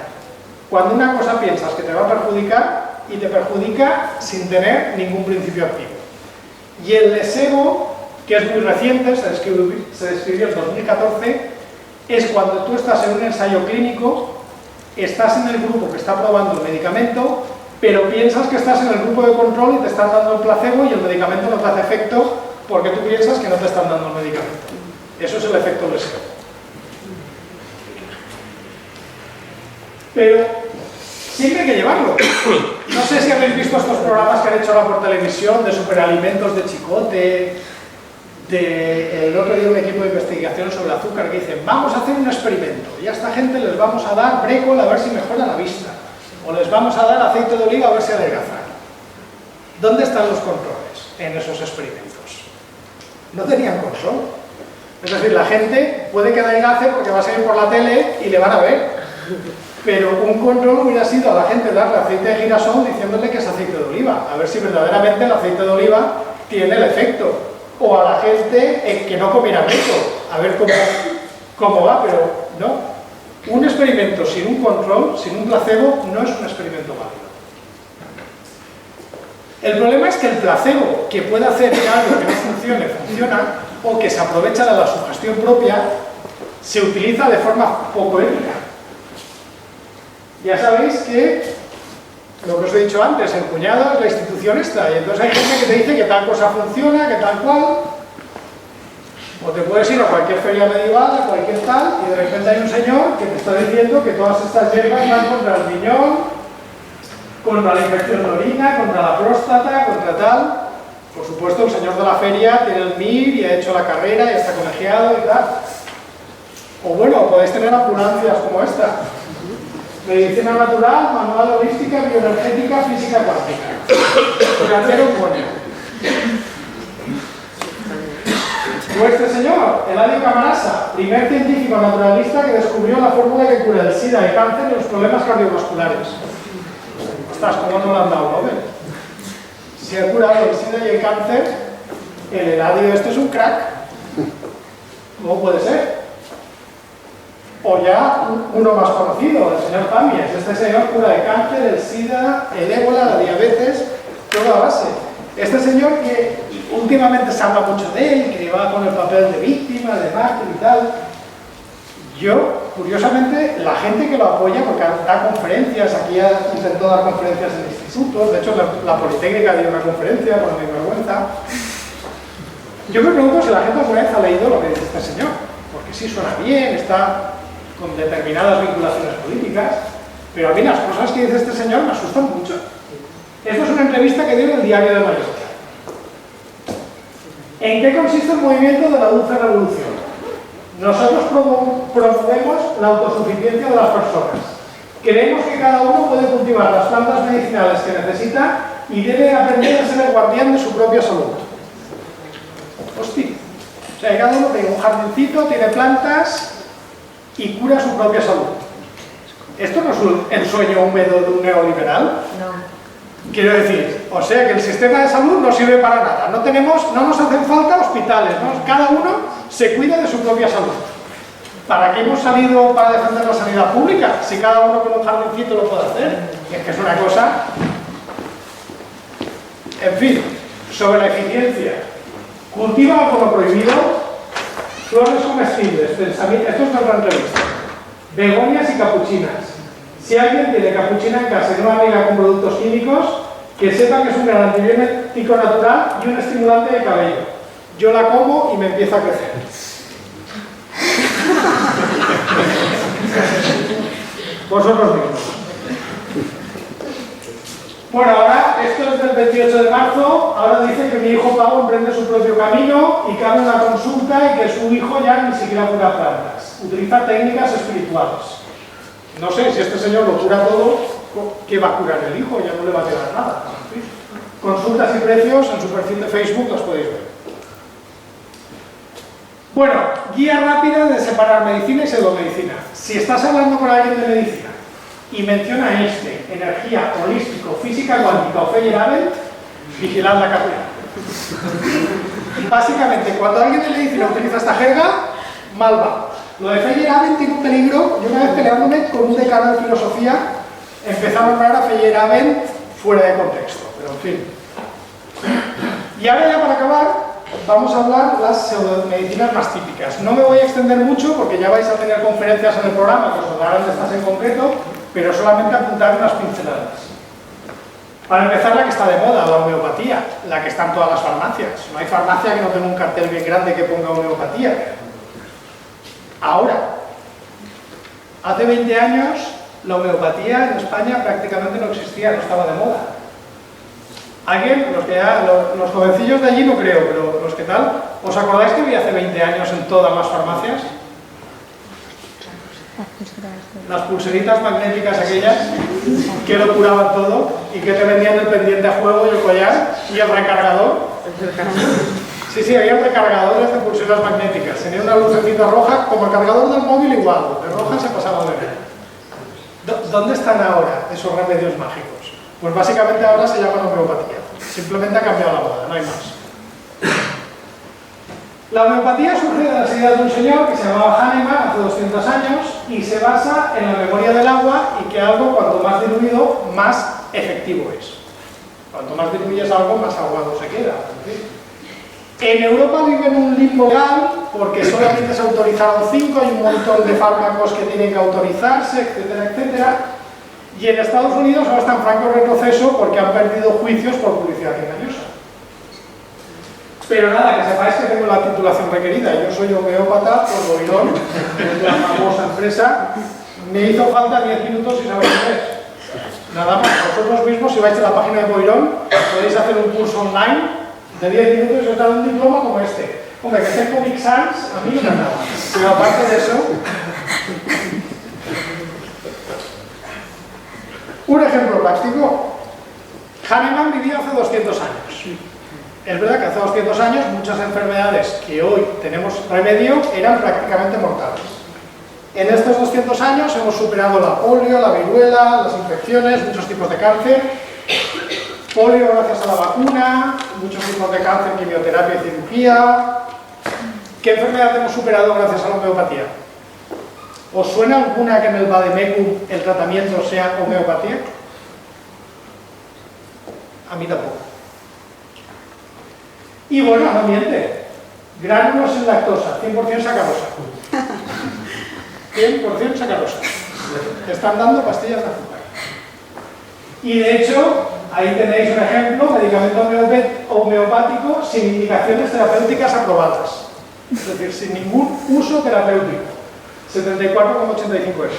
Speaker 3: Cuando una cosa piensas que te va a perjudicar y te perjudica sin tener ningún principio activo. Y el nocebo, que es muy reciente, se describió en 2014, es cuando tú estás en un ensayo clínico, estás en el grupo que está probando el medicamento, pero piensas que estás en el grupo de control y te están dando el placebo y el medicamento no te hace efecto porque tú piensas que no te están dando el medicamento. Eso es el efecto placebo. Pero siempre hay que llevarlo. No sé si habéis visto estos programas que han hecho ahora por televisión de superalimentos de Chicote, el otro día un equipo de investigación sobre el azúcar que dicen vamos a hacer un experimento y a esta gente les vamos a dar brécol a ver si mejora la vista o les vamos a dar aceite de oliva a ver si adelgazan. ¿Dónde están los controles en esos experimentos? No tenían control. Es decir, la gente puede que adelgace porque va a salir por la tele y le van a ver, pero un control hubiera sido a la gente darle aceite de girasol diciéndole que es aceite de oliva, a ver si verdaderamente el aceite de oliva tiene el efecto, o a la gente que no comiera mucho, a ver cómo va, pero no. Un experimento sin un control, sin un placebo, no es un experimento válido. El problema es que el placebo, que puede hacer que algo que no funcione, funciona, o que se aprovecha de la sugestión propia, se utiliza de forma poco ética. Ya sabéis que, lo que os he dicho antes, el cuñado es la institución esta, y entonces hay gente que te dice que tal cosa funciona, que tal cual, o te puedes ir a cualquier feria medieval, a cualquier tal, y de repente hay un señor que te está diciendo que todas estas hierbas van contra el riñón, contra la infección de orina, contra la próstata, contra tal. Por supuesto, el señor de la feria tiene el MIR y ha hecho la carrera y está colegiado y tal. O bueno, podéis tener ambulancias como esta. Medicina natural, manual holística, bioenergética, física cuántica. Financiero Pone. O este señor, Eladio Camarasa, primer científico naturalista que descubrió la fórmula que cura el SIDA, el cáncer y los problemas cardiovasculares. Ostras, ¿cómo no le han dado Nobel? Si ha curado el SIDA y el cáncer, el Eladio este es un crack. ¿Cómo puede ser? O ya uno más conocido, el señor Tamies. Este señor cura el cáncer, el SIDA, el ébola, la diabetes, toda a base. Este señor que últimamente se habla mucho de él, que va con el papel de víctima, de mártir y tal. Yo, curiosamente, la gente que lo apoya, porque da conferencias, aquí intentó dar conferencias en institutos, de hecho la Politécnica dio una conferencia, con mi vergüenza. Yo me pregunto si la gente alguna vez ha leído lo que dice este señor, porque sí suena bien, está con determinadas vinculaciones políticas, pero a mí las cosas que dice este señor me asustan mucho. Esto es una entrevista que dio en el Diario de Mallorca. ¿En qué consiste el movimiento de la dulce revolución? Nosotros promovemos la autosuficiencia de las personas. Creemos que cada uno puede cultivar las plantas medicinales que necesita y debe aprender a ser el guardián de su propia salud. Hostia. O sea, cada uno tiene un jardincito, tiene plantas y cura su propia salud. ¿Esto no es un ensueño húmedo de un neoliberal?
Speaker 4: No.
Speaker 3: Quiero decir, o sea que el sistema de salud no sirve para nada. No nos hacen falta hospitales, ¿no? Cada uno se cuida de su propia salud. ¿Para qué hemos salido para defender la sanidad pública? Si cada uno con un jardincito lo puede hacer. Es que es una cosa... En fin, Sobre la eficiencia. Cultiva algo no prohibido. Flores comestibles. Pensamiento. Esto es otra entrevista. Begonias y capuchinas. Si alguien tiene capuchina en casa y no amiga con productos químicos, que sepa que es un gran antibiótico natural y un estimulante de cabello. Yo la como y me empieza a crecer. Vosotros mismos. Bueno, ahora, esto es del 28 de marzo, ahora dice que mi hijo Pau emprende su propio camino y que haga una consulta y que su hijo ya ni siquiera cura plantas. Utiliza técnicas espirituales. No sé, si este señor lo cura todo, ¿qué va a curar el hijo? Ya no le va a quedar nada. En fin. Consultas y precios en su perfil de Facebook los podéis ver. Bueno, guía rápida de separar medicina y pseudomedicina. Si estás hablando con alguien de medicina y menciona Einstein, energía, holístico, física cuántica o Feyerabend, vigilad la carrera. Básicamente, cuando alguien de medicina utiliza esta jerga, mal va. Lo de Feyerabend tiene un peligro. Yo una vez peleándome con un decano de filosofía, empecé a nombrar a Feyerabend fuera de contexto, pero en fin. Y ahora ya para acabar, vamos a hablar de las pseudomedicinas más típicas. No me voy a extender mucho porque ya vais a tener conferencias en el programa que os hablarán de estas en concreto, pero solamente apuntar unas pinceladas. Para empezar, la que está de moda, la homeopatía, la que está en todas las farmacias. No hay farmacia que no tenga un cartel bien grande que ponga homeopatía. Ahora, hace 20 años, la homeopatía en España prácticamente no existía, no estaba de moda. ¿Alguien? Los jovencillos de allí no creo, pero los que tal, ¿os acordáis que había hace 20 años en todas las farmacias? Las pulseritas magnéticas aquellas que lo curaban todo y que te vendían el pendiente a juego y el collar y el recargador. Sí, sí, había recargadores de pulseras magnéticas. Tenía una lucecita roja, como el cargador del móvil igual, de roja se pasaba de ver. ¿Dónde están ahora esos remedios mágicos? Pues básicamente ahora se llaman homeopatía. Simplemente ha cambiado la moda, no hay más. La homeopatía surge de las ideas de un señor que se llamaba Hahnemann hace 200 años y se basa en la memoria del agua y que algo cuanto más diluido, más efectivo es. Cuanto más diluyes algo, más aguado se queda. En Europa vive en un limbo legal porque solamente se autorizaron 5, hay un montón de fármacos que tienen que autorizarse, etcétera, etcétera. Y en Estados Unidos ahora está en franco retroceso porque han perdido juicios por publicidad engañosa. Pero nada, que sepáis que tengo la titulación requerida. Yo soy homeópata por Boirón, de la famosa empresa. Me hizo falta 10 minutos y sabéis qué es. Nada más, vosotros mismos, si vais a la página de Boirón, podéis hacer un curso online de 10 minutos y os dan un diploma como este. Hombre, que esté Comic Sans, a mí no me nada. Pero aparte de eso... Un ejemplo práctico. Hahnemann vivió hace 200 años. Es verdad que hace 200 años muchas enfermedades que hoy tenemos remedio eran prácticamente mortales. En estos 200 años hemos superado la polio, la viruela, las infecciones, muchos tipos de cáncer. Polio gracias a la vacuna, muchos tipos de cáncer, quimioterapia y cirugía. ¿Qué enfermedad hemos superado gracias a la homeopatía? ¿Os suena alguna que en el vademecum el tratamiento sea homeopatía? A mí tampoco. Y bueno, no miente. Gránulos sin lactosa, 100% sacarosa. 100% sacarosa. Te están dando pastillas de azúcar. Y de hecho, ahí tenéis un ejemplo, medicamento homeopático sin indicaciones terapéuticas aprobadas. Es decir, sin ningún uso terapéutico. 74,85 euros.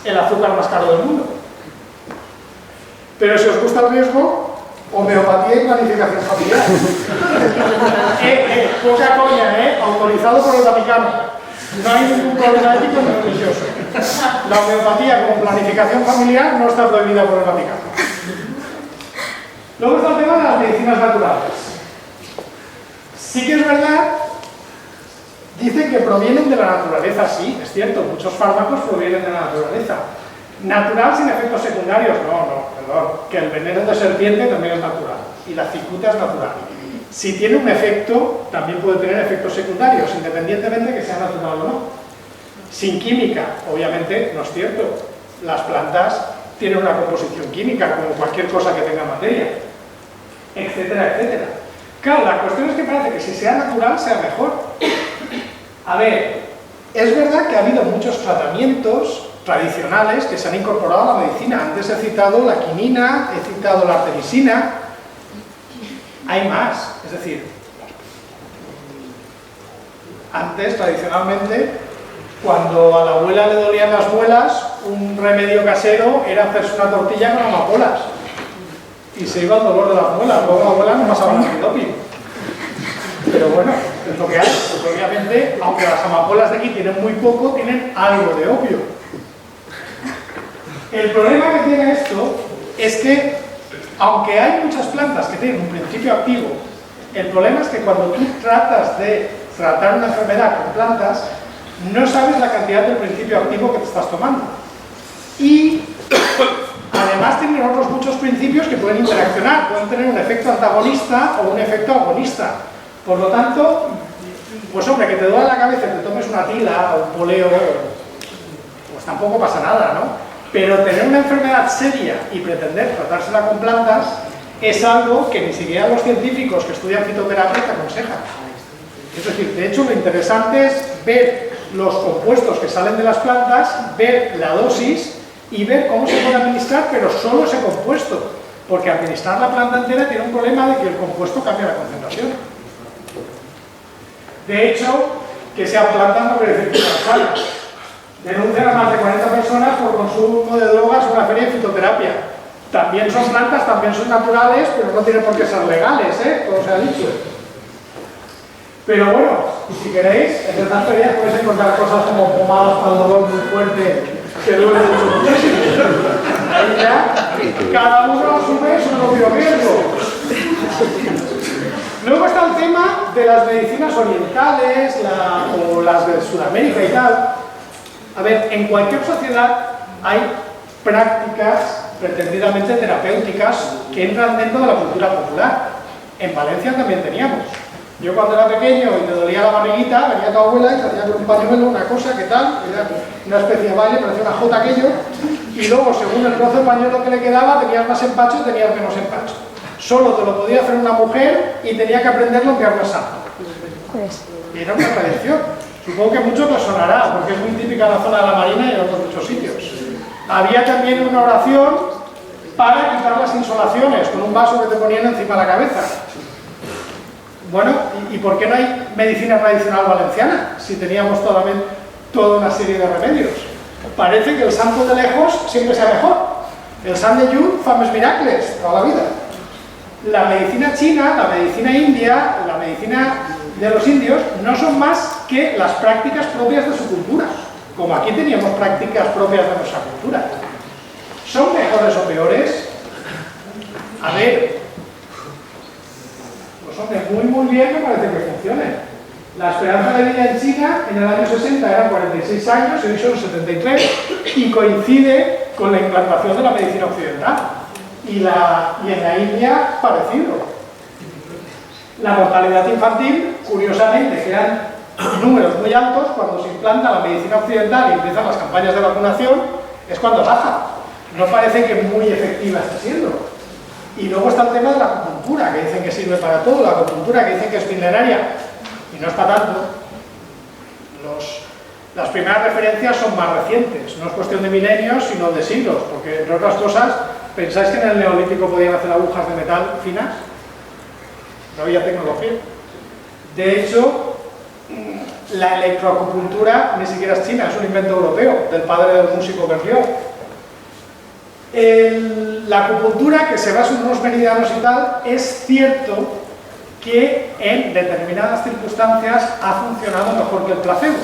Speaker 3: El azúcar más caro del mundo. Pero si os gusta el riesgo, homeopatía y planificación familiar. Poca coña, autorizado por el Vaticano. No hay ningún problema ético ni religioso. La homeopatía como planificación familiar no está prohibida por el Vaticano. Luego está el tema de las medicinas naturales. Sí que es verdad. Dicen que provienen de la naturaleza, sí, es cierto, muchos fármacos provienen de la naturaleza. Natural sin efectos secundarios, no, perdón, que el veneno de serpiente también es natural, y la cicuta es natural. Si tiene un efecto, también puede tener efectos secundarios, independientemente de que sea natural o no. Sin química, obviamente, no es cierto. Las plantas tienen una composición química, como cualquier cosa que tenga materia. etcétera, etcétera. Claro, la cuestión es que parece que si sea natural sea mejor. A ver, es verdad que ha habido muchos tratamientos tradicionales que se han incorporado a la medicina. Antes he citado la quinina, he citado la artemisina. Hay más, es decir, antes, tradicionalmente, cuando a la abuela le dolían las muelas, un remedio casero era hacerse una tortilla con amapolas. Y se iba el dolor de las muelas. Luego la abuela no pasaba nada de doping. Pero bueno, es lo que hay. Pues obviamente, aunque las amapolas de aquí tienen muy poco, tienen algo de opio. El problema que tiene esto es que, aunque hay muchas plantas que tienen un principio activo, el problema es que cuando tú tratas de tratar una enfermedad con plantas, no sabes la cantidad del principio activo que te estás tomando. Y además tienen otros muchos principios que pueden interaccionar, pueden tener un efecto antagonista o un efecto agonista. Por lo tanto, pues hombre, que te duele la cabeza y te tomes una tila o un poleo, pues tampoco pasa nada, ¿no? Pero tener una enfermedad seria y pretender tratársela con plantas es algo que ni siquiera los científicos que estudian fitoterapia te aconsejan. Es decir, de hecho lo interesante es ver los compuestos que salen de las plantas, ver la dosis y ver cómo se puede administrar, pero solo ese compuesto. Porque administrar la planta entera tiene un problema de que el compuesto cambia la concentración. De hecho, que sea planta no quiere decir que sea sana. Denuncian a más de 40 personas por consumo de drogas en una feria de fitoterapia. También son plantas, también son naturales, pero no tienen por qué ser legales, ¿eh? Todo se ha dicho. Pero bueno, y si queréis, en estas ferias podéis encontrar cosas como pomadas para el dolor muy fuerte, que duele muchísimo. Ahí ya, cada uno asume su propio riesgo. Luego está el tema de las medicinas orientales o las de Sudamérica y tal. A ver, en cualquier sociedad hay prácticas pretendidamente terapéuticas que entran dentro de la cultura popular. En Valencia también teníamos. Yo cuando era pequeño y me dolía la barriguita, venía tu abuela y te hacía con un pañuelo una cosa que tal, era una especie de baile, parecía una jota aquello, y luego según el trozo de pañuelo que le quedaba tenías más empacho y tenías menos empacho. Solo te lo podía hacer una mujer y tenía que aprenderlo en Viernes Santo. Era una tradición. Supongo que a muchos les sonará, porque es muy típica en la zona de la Marina y en otros muchos sitios. Había también una oración para quitar las insolaciones, con un vaso que te ponían encima de la cabeza. Bueno, ¿y por qué no hay medicina tradicional valenciana? Si teníamos toda una serie de remedios. Parece que el santo de lejos siempre sea mejor. El sant de lluny fa més miracles toda la vida. La medicina china, la medicina india, la medicina de los indios no son más que las prácticas propias de su cultura. Como aquí teníamos prácticas propias de nuestra cultura. ¿Son mejores o peores? A ver, pues hombre, muy bien me parece que funcionen. La esperanza de vida en China en el año 60 eran 46 años y hoy son 73 y coincide con la implantación de la medicina occidental. Y en la India, parecido. La mortalidad infantil, curiosamente, que eran números muy altos, cuando se implanta la medicina occidental y empiezan las campañas de vacunación, es cuando baja. No parece que muy efectiva esté siendo. Y luego está el tema de la acupuntura, que dicen que sirve para todo, la acupuntura que dicen que es milenaria, y no está tanto. Las primeras referencias son más recientes, no es cuestión de milenios, sino de siglos, porque entre otras cosas, ¿pensáis que en el Neolítico podían hacer agujas de metal finas? No había tecnología. De hecho, la electroacupuntura ni siquiera es china, es un invento europeo, del padre del músico Berlioz. La acupuntura, que se basa en unos meridianos y tal, es cierto que en determinadas circunstancias ha funcionado mejor que el placebo.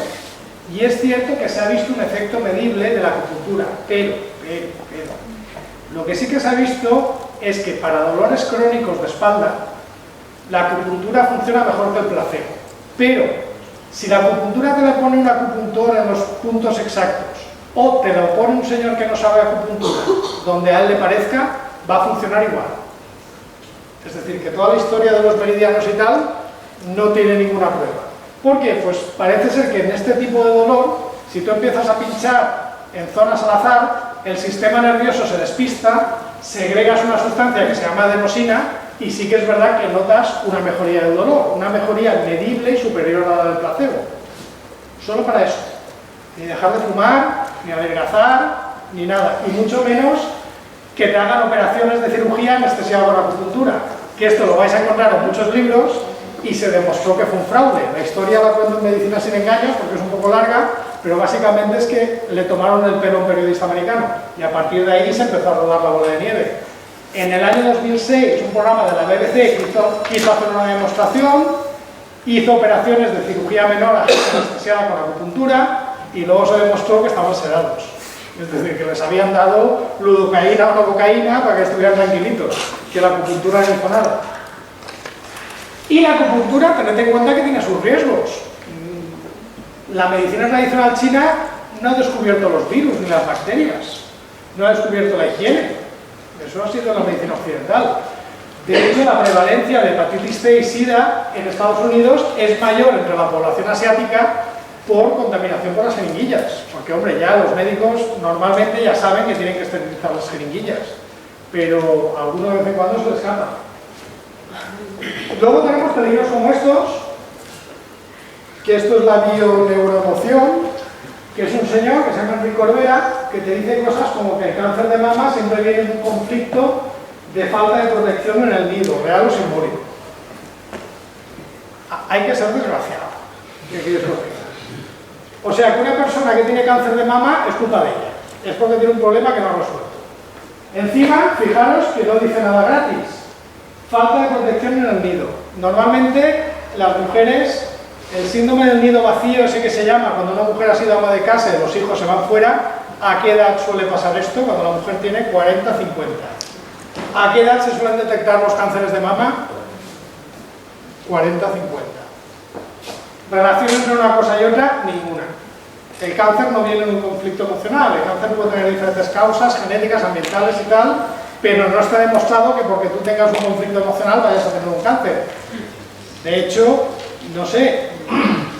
Speaker 3: Y es cierto que se ha visto un efecto medible de la acupuntura, pero. Lo que sí que se ha visto es que para dolores crónicos de espalda, la acupuntura funciona mejor que el placebo. Pero, si la acupuntura te la pone un acupuntor en los puntos exactos, o te lo pone un señor que no sabe acupuntura, donde a él le parezca, va a funcionar igual. Es decir, que toda la historia de los meridianos y tal no tiene ninguna prueba. ¿Por qué? Pues parece ser que en este tipo de dolor, si tú empiezas a pinchar en zonas al azar, el sistema nervioso se despista, segregas una sustancia que se llama adenosina y sí que es verdad que notas una mejoría del dolor, una mejoría medible y superior a la del placebo. Solo para eso. Ni dejar de fumar, ni adelgazar, ni nada. Y mucho menos que te hagan operaciones de cirugía anestesiada por acupuntura. Que esto lo vais a encontrar en muchos libros y se demostró que fue un fraude. La historia la cuento en Medicina sin engaños porque es un poco larga, pero básicamente es que le tomaron el pelo a un periodista americano y a partir de ahí se empezó a rodar la bola de nieve. En el año 2006, un programa de la BBC quiso hacer una demostración, hizo operaciones de cirugía menor anestesiada con acupuntura y luego se demostró que estaban sedados. Es decir, que les habían dado ludocaína o no cocaína para que estuvieran tranquilitos, que la acupuntura no hizo nada. Y la acupuntura, tened en cuenta que tiene sus riesgos. La medicina tradicional china no ha descubierto los virus ni las bacterias, no ha descubierto la higiene. Eso ha sido la medicina occidental. De hecho, la prevalencia de hepatitis C y SIDA en Estados Unidos es mayor entre la población asiática por contaminación por las jeringuillas. Porque, hombre, ya los médicos normalmente ya saben que tienen que esterilizar las jeringuillas, pero a algunos de vez en cuando se les escapa. Luego tenemos peligros como estos, que esto es la bioneuroemoción, que es un señor que se llama Enrique Corbera, que te dice cosas como que el cáncer de mama siempre viene en un conflicto de falta de protección en el nido, real o simbólico. Hay que ser desgraciado. ¿Qué quieres que os diga? O sea, que una persona que tiene cáncer de mama es culpa de ella. Es porque tiene un problema que no ha resuelto. Encima, fijaros que no dice nada gratis. Falta de protección en el nido. Normalmente, las mujeres, el síndrome del nido vacío, ese que se llama, cuando una mujer ha sido ama de casa y los hijos se van fuera, ¿a qué edad suele pasar esto? Cuando la mujer tiene 40, 50. ¿A qué edad se suelen detectar los cánceres de mama? 40, 50. Relación entre una cosa y otra, ninguna. El cáncer no viene de un conflicto emocional, el cáncer puede tener diferentes causas, genéticas, ambientales y tal, pero no está demostrado que porque tú tengas un conflicto emocional vayas a tener un cáncer. De hecho, no sé,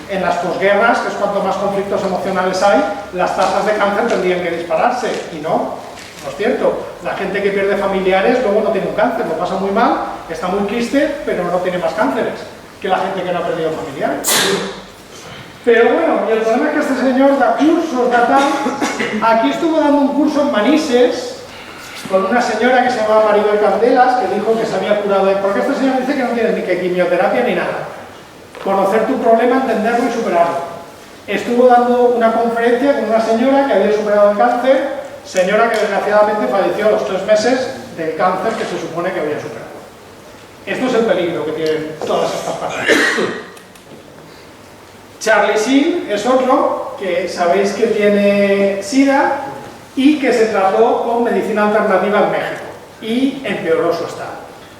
Speaker 3: en las posguerras, que es cuanto más conflictos emocionales hay, las tasas de cáncer tendrían que dispararse, y no es cierto. La gente que pierde familiares luego no tiene un cáncer, lo pasa muy mal, está muy triste, pero no tiene más cánceres que la gente que no ha perdido familiares. Pero bueno, y el problema es que este señor da cursos, da tal. Aquí estuvo dando un curso en Manises con una señora que se llamaba Maribel Candelas, que dijo que se había curado de... Porque este señor dice que no tiene ni que quimioterapia ni nada. Conocer tu problema, entenderlo y superarlo. Estuvo dando una conferencia con una señora que había superado el cáncer, señora que desgraciadamente falleció a los 3 meses del cáncer que se supone que había superado. Esto es el peligro que tienen todas estas personas. Charlie Sheen es otro que sabéis que tiene SIDA y que se trató con medicina alternativa en México y empeoró su estado.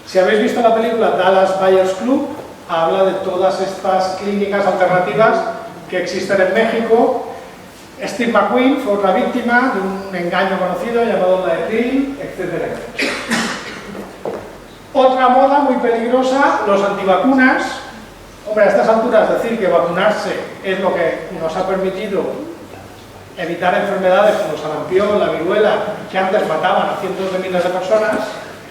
Speaker 3: Si habéis visto la película Dallas Buyers Club, habla de todas estas clínicas alternativas que existen en México. Steve McQueen fue otra víctima de un engaño conocido llamado Laetril, etcétera, etcétera. Otra moda muy peligrosa, los antivacunas. Hombre, a estas alturas decir que vacunarse es lo que nos ha permitido evitar enfermedades como el sarampión, la viruela, que antes mataban a cientos de miles de personas,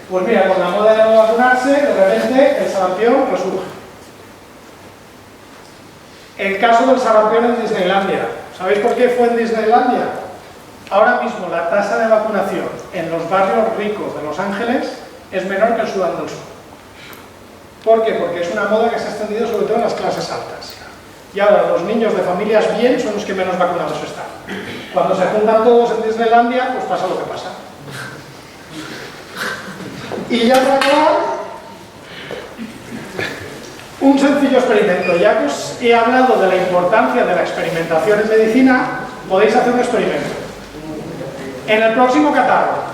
Speaker 3: pues mira, con la moda de no vacunarse, de repente el sarampión resurge. El caso del sarampión en Disneylandia. ¿Sabéis por qué fue en Disneylandia? Ahora mismo la tasa de vacunación en los barrios ricos de Los Ángeles es menor que el Sudán del Sur. ¿Por qué? Porque es una moda que se ha extendido sobre todo en las clases altas. Y ahora los niños de familias bien son los que menos vacunados están. Cuando se juntan todos en Disneylandia, pues pasa lo que pasa. Y ya para acabar, un sencillo experimento. Ya que os he hablado de la importancia de la experimentación en medicina, podéis hacer un experimento. En el próximo catarro,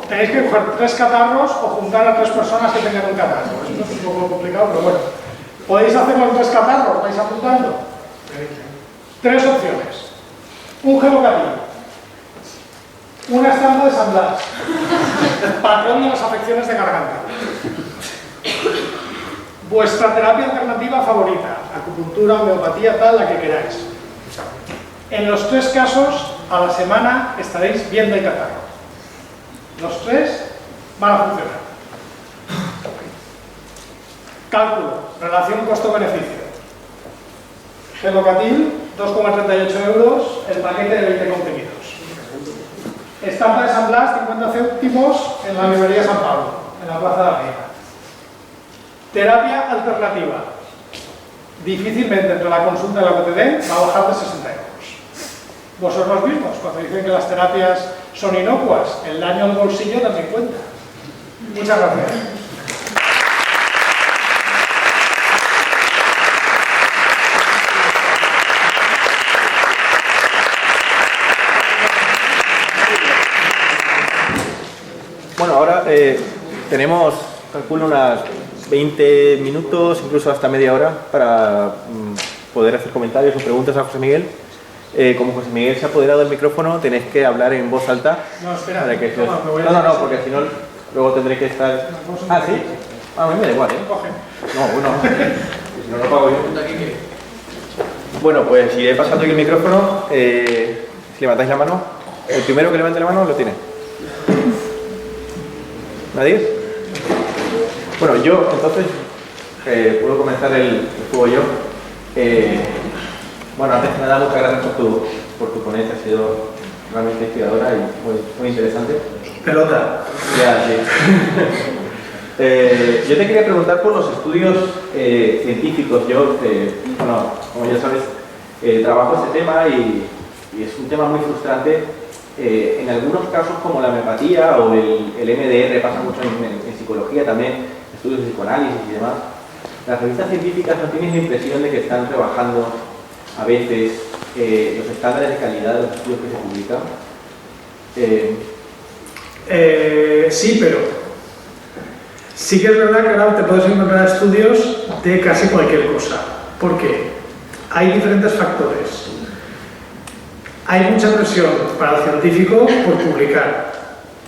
Speaker 3: tenéis que coger 3 catarros o juntar a 3 personas que tengan un catarro. Esto es un poco complicado, pero bueno. Podéis hacer los 3 catarros, vais apuntando. 3 opciones. Un gelocatil, una estampa de San Blas, patrón de las afecciones de garganta. Vuestra terapia alternativa favorita, acupuntura, homeopatía, tal, la que queráis. En los 3 casos, a la semana estaréis viendo el catarro. Los 3 van a funcionar. Cálculo, relación costo-beneficio. Gelocatil, 2,38 euros, el paquete de 20 comprimidos. Estampa de San Blas, 50 céntimos en la librería San Pablo, en la Plaza de la Reina. Terapia alternativa. Difícilmente entre la consulta y la OTD va a bajar de 60 euros. Vosotros mismos, cuando dicen que las terapias son inocuas, el daño al bolsillo también cuenta. Muchas gracias.
Speaker 2: Bueno, ahora tenemos, calculo, unas 20 minutos, incluso hasta media hora, para poder hacer comentarios o preguntas a José Miguel. Como José Miguel se ha apoderado del micrófono, tenéis que hablar en voz alta.
Speaker 3: No, espera.
Speaker 2: Para que
Speaker 3: No,
Speaker 2: porque si no, luego tendré que estar... Ah, ¿sí? A mí me da igual, ¿eh?
Speaker 3: Coge.
Speaker 2: No, bueno, si no lo pago yo. Bueno, pues iré pasando aquí el micrófono. Si levantáis la mano, el primero que levante la mano lo tiene. ¿Nadie? Bueno, yo entonces puedo comenzar el juego yo. Bueno, antes que nada, muchas gracias por tu ponencia, ha sido realmente inspiradora y muy interesante.
Speaker 3: Pelota.
Speaker 2: Ya, sí. Yo te quería preguntar por los estudios científicos. Yo, bueno, como ya sabes, trabajo este tema y es un tema muy frustrante. En algunos casos, como la homeopatía o el MDR, pasa mucho en psicología también, estudios de psicoanálisis y demás, las revistas científicas no tienen la impresión de que están rebajando a veces los estándares de calidad de los estudios que se publican.
Speaker 3: Sí, pero sí que es verdad que ahora te puedes encontrar estudios de casi cualquier cosa. ¿Por qué? Hay diferentes factores. Hay mucha presión para el científico por publicar,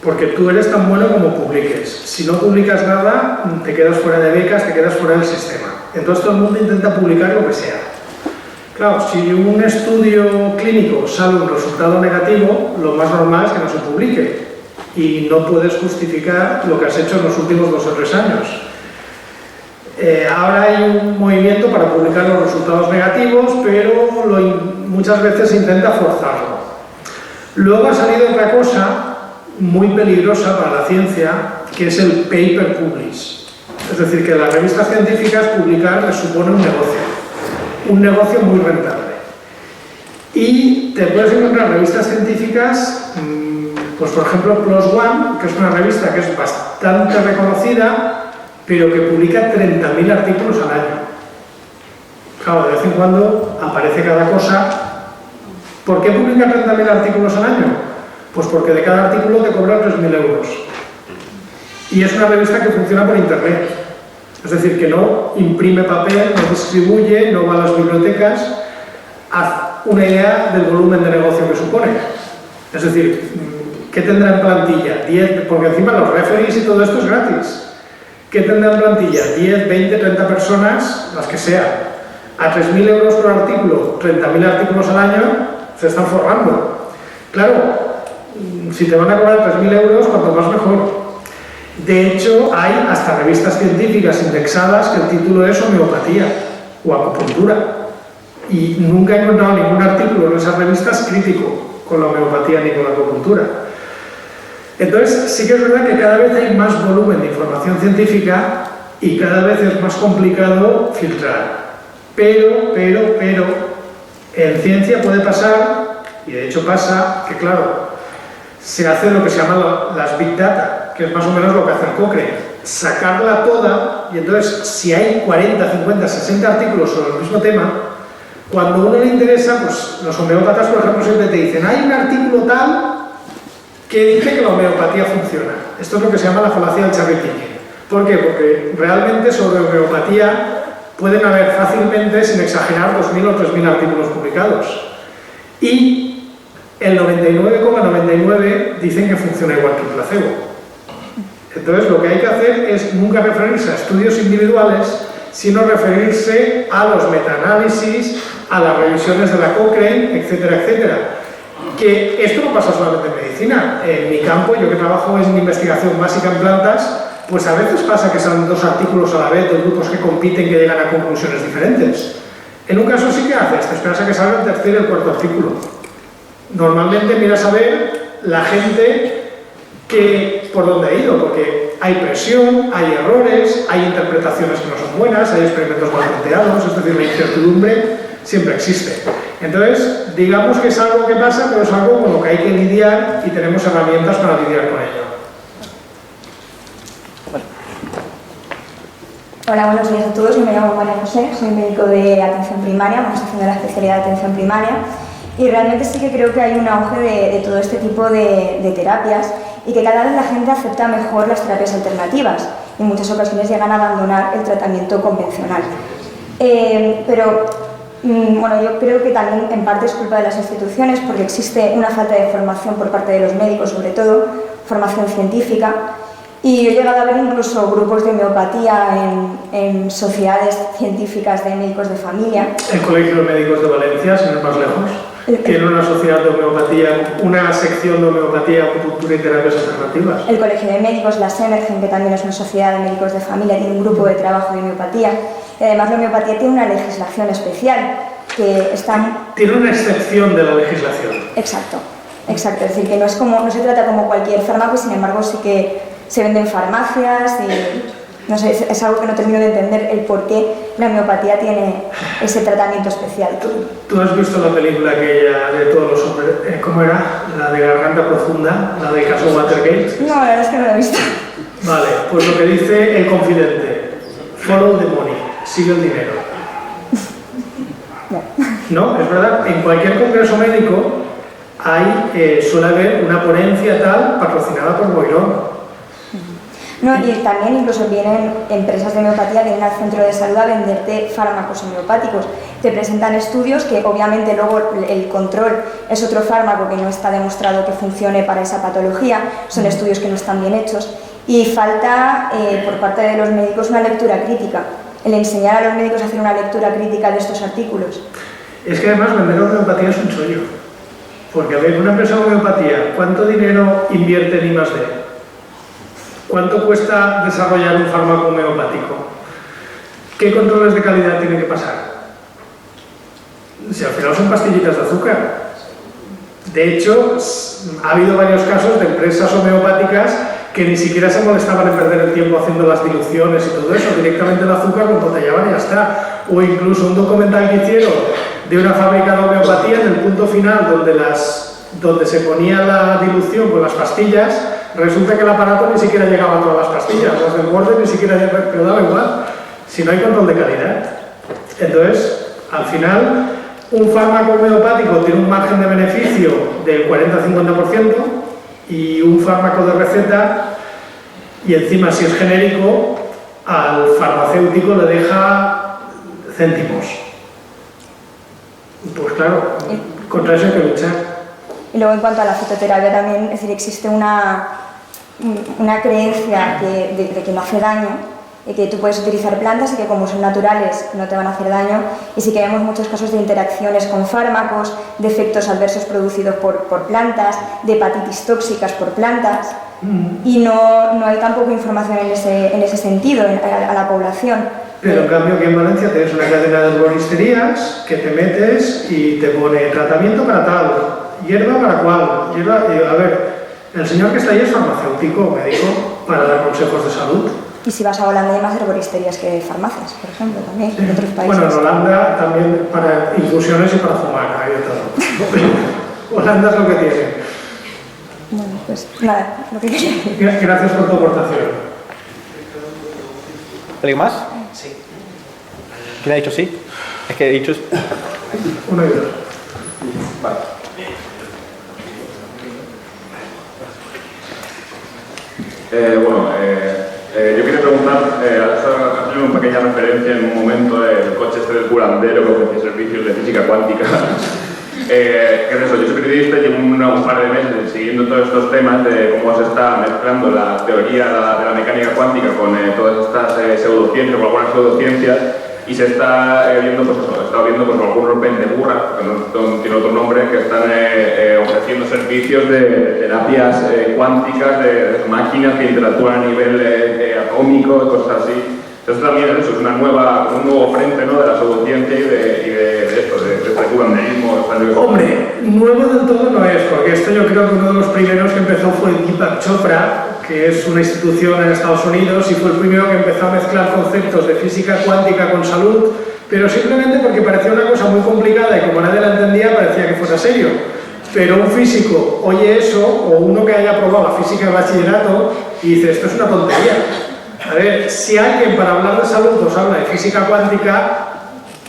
Speaker 3: porque tú eres tan bueno como publiques. Si no publicas nada, te quedas fuera de becas, te quedas fuera del sistema. Entonces todo el mundo intenta publicar lo que sea. Claro, si un estudio clínico sale un resultado negativo, lo más normal es que no se publique y no puedes justificar lo que has hecho en los últimos 2 o 3 años. Ahora hay un movimiento para publicar los resultados negativos, pero muchas veces se intenta forzarlo. Luego ha salido otra cosa muy peligrosa para la ciencia, que es el paper publish. Es decir, que en las revistas científicas publicar les supone un negocio muy rentable. Y te puedes encontrar revistas científicas, pues por ejemplo PLOS ONE, que es una revista que es bastante reconocida, pero que publica 30.000 artículos al año. Claro, de vez en cuando aparece cada cosa. ¿Por qué publica 30.000 artículos al año? Pues porque de cada artículo te cobra 3.000 euros. Y es una revista que funciona por internet. Es decir, que no imprime papel, no distribuye, no va a las bibliotecas. Haz una idea del volumen de negocio que supone. Es decir, ¿qué tendrá en plantilla? 10, porque encima los referees y todo esto es gratis. ¿Qué tendrá en plantilla? 10, 20, 30 personas, las que sean. A 3.000 euros por artículo, 30.000 artículos al año, se están forrando. Claro, si te van a cobrar 3.000 euros, cuanto más mejor. De hecho, hay hasta revistas científicas indexadas que el título es homeopatía o acupuntura. Y nunca he encontrado ningún artículo en esas revistas crítico con la homeopatía ni con la acupuntura. Entonces, sí que es verdad que cada vez hay más volumen de información científica y cada vez es más complicado filtrar. Pero, en ciencia puede pasar, y de hecho pasa, que claro, se hace lo que se llama las Big Data, que es más o menos lo que hace el Cochrane. Sacarla toda, y entonces, si hay 40, 50, 60 artículos sobre el mismo tema, cuando a uno le interesa, pues los homeópatas, por ejemplo, siempre te dicen, hay un artículo tal que dice que la homeopatía funciona. Esto es lo que se llama la falacia del cherry picking. ¿Por qué? Porque realmente sobre homeopatía pueden haber fácilmente, sin exagerar, 2.000 o 3.000 artículos publicados. Y el 99,99 dicen que funciona igual que el placebo. Entonces lo que hay que hacer es nunca referirse a estudios individuales, sino referirse a los metaanálisis, a las revisiones de la Cochrane, etcétera, etcétera. que esto no pasa solamente en medicina. En mi campo, yo que trabajo en investigación básica en plantas, pues a veces pasa que salen 2 artículos a la vez de grupos que compiten que llegan a conclusiones diferentes. En un caso sí que haces, te esperas a que salga el tercer y el cuarto artículo. Normalmente miras a ver la gente que por dónde ha ido, porque hay presión, hay errores, hay interpretaciones que no son buenas, hay experimentos mal planteados, es decir, la incertidumbre siempre existe. Entonces, digamos que es algo que pasa, pero es algo con lo que hay que lidiar y tenemos herramientas para lidiar con ello.
Speaker 4: Hola, buenos días a todos. Yo me llamo María José, soy médico de atención primaria, vamos haciendo la especialidad de atención primaria y realmente sí que creo que hay un auge de todo este tipo de terapias y que cada vez la gente acepta mejor las terapias alternativas y en muchas ocasiones llegan a abandonar el tratamiento convencional. Bueno, yo creo que también en parte es culpa de las instituciones porque existe una falta de formación por parte de los médicos, sobre todo, formación científica. Y yo he llegado a ver incluso grupos de homeopatía en sociedades científicas de médicos de familia.
Speaker 3: El Colegio de Médicos de Valencia, sin ir más lejos, tiene una sociedad de homeopatía, una sección de homeopatía, acupuntura y terapias alternativas.
Speaker 4: El Colegio de Médicos, la Semergen, que también es una sociedad de médicos de familia, tiene un grupo de trabajo de homeopatía. Y además la homeopatía tiene una legislación especial que está...
Speaker 3: Tiene una excepción de la legislación.
Speaker 4: Exacto, exacto. Es decir, que no se trata como cualquier fármaco, sin embargo sí que se vende en farmacias y no sé, es algo que no termino de entender el por qué la homeopatía tiene ese tratamiento especial.
Speaker 3: ¿Tú has visto la película aquella de todos los hombres? ¿Cómo era? La de Garganta Profunda, la de caso Watergate.
Speaker 4: No, la verdad es que no la he visto.
Speaker 3: Vale, pues lo que dice el confidente, follow the money, sigue el dinero. No, es verdad, en cualquier congreso médico suele haber una ponencia tal patrocinada por Boirón.
Speaker 4: No, y también incluso vienen empresas de homeopatía, vienen al centro de salud a venderte fármacos homeopáticos. Te presentan estudios que obviamente luego el control es otro fármaco que no está demostrado que funcione para esa patología, son estudios que no están bien hechos y falta por parte de los médicos una lectura crítica, el enseñar a los médicos a hacer una lectura crítica de estos artículos.
Speaker 3: Es que además vender homeopatía es un chollo, porque a ver, una empresa de homeopatía, ¿cuánto dinero invierte en I+D? ¿Cuánto cuesta desarrollar un fármaco homeopático? ¿Qué controles de calidad tiene que pasar? Si al final son pastillitas de azúcar. De hecho, ha habido varios casos de empresas homeopáticas que ni siquiera se molestaban en perder el tiempo haciendo las diluciones y todo eso, directamente el azúcar lo embotellaban y ya está. O incluso un documental que hicieron de una fábrica de homeopatía en el punto final donde se ponía la dilución con las pastillas. Resulta que el aparato ni siquiera llegaba a todas las pastillas, las del borde ni siquiera llegaban, pero daba igual, si no hay control de calidad. Entonces, al final, un fármaco homeopático tiene un margen de beneficio del 40-50% y un fármaco de receta, y encima si es genérico, al farmacéutico le deja céntimos. Pues claro, contra eso hay que luchar.
Speaker 4: Y luego en cuanto a la fitoterapia también, es decir, existe una creencia de que no hace daño, de que tú puedes utilizar plantas y que como son naturales no te van a hacer daño, y sí que vemos muchos casos de interacciones con fármacos, de efectos adversos producidos por plantas, de hepatitis tóxicas por plantas, y no hay tampoco información en ese sentido a la población.
Speaker 3: Pero en cambio aquí en Valencia tienes una cadena de herboristerías que te metes y te pone tratamiento para tal, hierba para cual, a ver, el señor que está ahí es farmacéutico, médico, para dar consejos de salud.
Speaker 4: Y si vas a Holanda hay más herboristerías que farmacias, por ejemplo, también,
Speaker 3: Sí.
Speaker 4: en otros países.
Speaker 3: Bueno, en Holanda también para infusiones y para fumar, hay de todo. Holanda es lo que tiene.
Speaker 4: Bueno, pues nada, lo que quería decir.
Speaker 3: Gracias por tu aportación.
Speaker 5: ¿Alguien más? Sí. ¿Quién ha dicho sí? Es que he dicho...
Speaker 3: Uno y dos.
Speaker 5: Vale.
Speaker 6: Yo quería preguntar, has hecho una pequeña referencia en un momento el coche este del curandero que ofrece servicios de física cuántica. ¿Qué es eso? Yo soy periodista y llevo un par de meses siguiendo todos estos temas de cómo se está mezclando la teoría de la mecánica cuántica con todas estas pseudociencias o algunas pseudociencias. y se está viendo, pues eso, está viendo pues, algunos vendeburras, que no tiene otro nombre, que están ofreciendo servicios de terapias cuánticas, de máquinas que interactúan a nivel atómico y cosas así. Entonces también eso es un nuevo frente, ¿no?, de la pseudociencia y de esto, de este curanderismo.
Speaker 3: Hombre, nuevo del todo no es, porque esto yo creo que uno de los primeros que empezó fue Deepak Chopra, que es una institución en Estados Unidos, y fue el primero que empezó a mezclar conceptos de física cuántica con salud, pero simplemente porque parecía una cosa muy complicada y como nadie la entendía parecía que fuera serio. Pero un físico oye eso, o uno que haya probado la física de bachillerato, y dice, esto es una tontería. A ver, si alguien para hablar de salud os habla de física cuántica,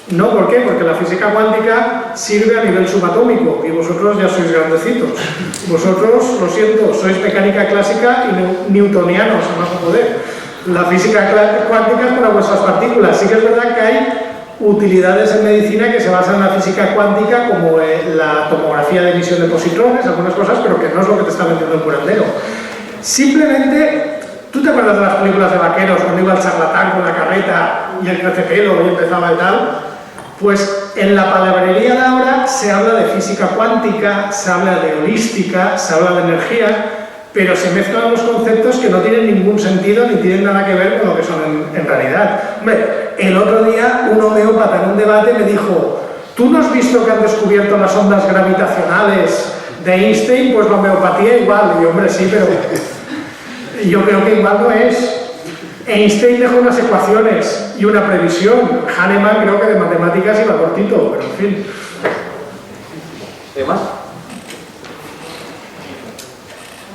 Speaker 3: no, ¿por qué? Porque la física cuántica sirve a nivel subatómico y vosotros ya sois grandecitos. Vosotros, lo siento, sois mecánica clásica y newtonianos, a más no poder. La física cuántica es para vuestras partículas. Sí que es verdad que hay utilidades en medicina que se basan en la física cuántica, como la tomografía de emisión de positrones, algunas cosas, pero que no es lo que te está vendiendo el curandero. Simplemente... ¿Tú te acuerdas de las películas de vaqueros cuando iba el charlatán con la carreta y el crecepelo y empezaba y tal? Pues en la palabrería de ahora se habla de física cuántica, se habla de holística, se habla de energía, pero se mezclan los conceptos que no tienen ningún sentido ni tienen nada que ver con lo que son en realidad. Hombre, el otro día un homeópata en un debate me dijo, ¿tú no has visto que han descubierto las ondas gravitacionales de Einstein? Pues la homeopatía igual. Y yo, hombre, sí, pero... yo creo que igual no es. Einstein dejó unas ecuaciones y una previsión. Hahnemann creo que de matemáticas iba cortito, pero en fin.
Speaker 7: ¿Más?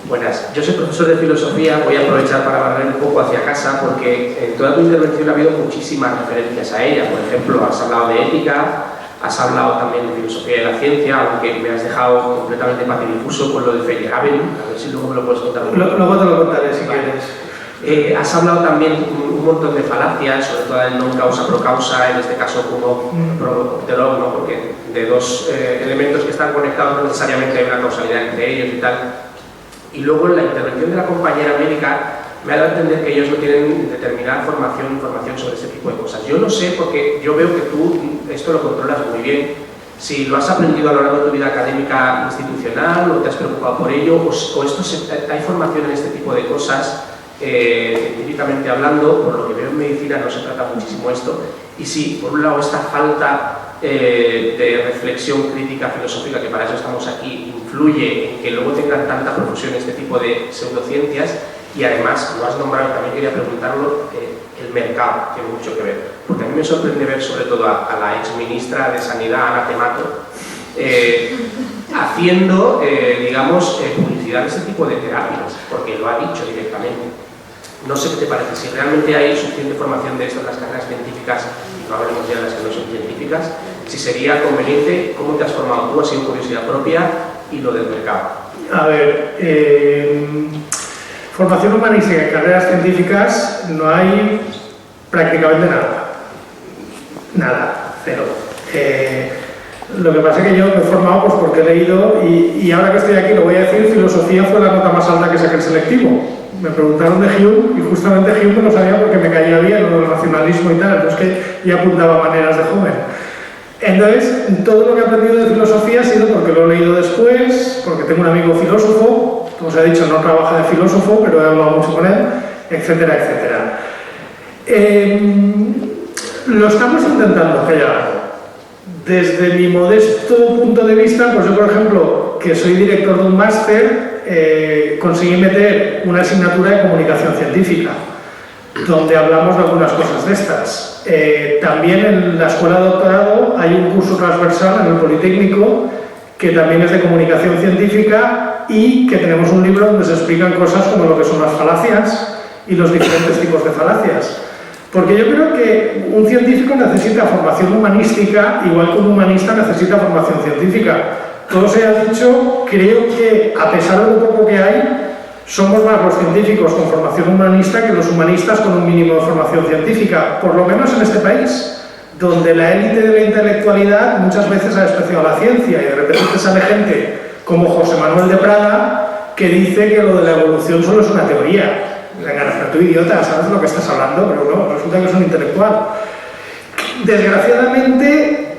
Speaker 7: Buenas, yo soy profesor de filosofía, voy a aprovechar para barrer un poco hacia casa porque en toda tu intervención ha habido muchísimas referencias a ella. Por ejemplo, has hablado de ética, has hablado también de filosofía de la ciencia, aunque me has dejado completamente patidifuso con lo de Feyerabend, a ver si luego me lo puedes contar.
Speaker 3: Luego te lo contaré si quieres.
Speaker 7: Has hablado también un montón de falacias, sobre todo el non causa pro causa, en este caso como propterón, ¿no? Porque de dos elementos que están conectados no necesariamente hay una causalidad entre ellos y tal. Y luego en la intervención de la compañera médica me ha dado a entender que ellos no tienen determinada información sobre este tipo de cosas. Yo lo sé porque yo veo que tú esto lo controlas muy bien. Si lo has aprendido a lo largo de tu vida académica institucional o te has preocupado por ello, o hay formación en este tipo de cosas, científicamente hablando, por lo que veo en medicina no se trata muchísimo esto. Y sí, por un lado esta falta de reflexión crítica filosófica, que para eso estamos aquí, influye en que luego tengan tanta profusión este tipo de pseudociencias. Y además, lo has nombrado, también quería preguntarlo, el mercado tiene mucho que ver. Porque a mí me sorprende ver sobre todo a la exministra de Sanidad, Ana Temato, haciendo, digamos, publicidad de este tipo de terapias, porque lo ha dicho directamente. No sé qué te parece, si realmente hay suficiente formación de esto en las carreras científicas, y no hablemos ya de las que no son científicas, si sería conveniente, ¿cómo te has formado tú? ¿Ha sido curiosidad propia? Y lo del mercado.
Speaker 3: A ver, formación humanística en carreras científicas no hay prácticamente nada. Nada, cero. Lo que pasa es que yo me he formado pues porque he leído y ahora que estoy aquí lo voy a decir, filosofía fue la nota más alta que saqué el selectivo. Me preguntaron de Hume y justamente Hume me lo sabía porque me caía bien lo del racionalismo y tal, entonces que ya apuntaba maneras de joven. Entonces, todo lo que he aprendido de filosofía ha sido porque lo he leído después, porque tengo un amigo filósofo, como os he dicho, no trabaja de filósofo, pero he hablado mucho con él, etcétera, etcétera. Lo estamos intentando callar. Desde mi modesto punto de vista, pues yo, por ejemplo, que soy director de un máster, conseguí meter una asignatura de comunicación científica, donde hablamos de algunas cosas de estas. También en la escuela de doctorado hay un curso transversal en el Politécnico que también es de comunicación científica y que tenemos un libro donde se explican cosas como lo que son las falacias y los diferentes tipos de falacias. Porque yo creo que un científico necesita formación humanística, igual que un humanista necesita formación científica. Todo se ha dicho, creo que a pesar de lo poco que hay, somos más los científicos con formación humanista que los humanistas con un mínimo de formación científica, por lo menos en este país, donde la élite de la intelectualidad muchas veces ha despreciado la ciencia y de repente te sale gente como José Manuel de Prada que dice que lo de la evolución solo es una teoría. Venga, tú idiota, sabes de lo que estás hablando, pero no, resulta que es un intelectual. Desgraciadamente,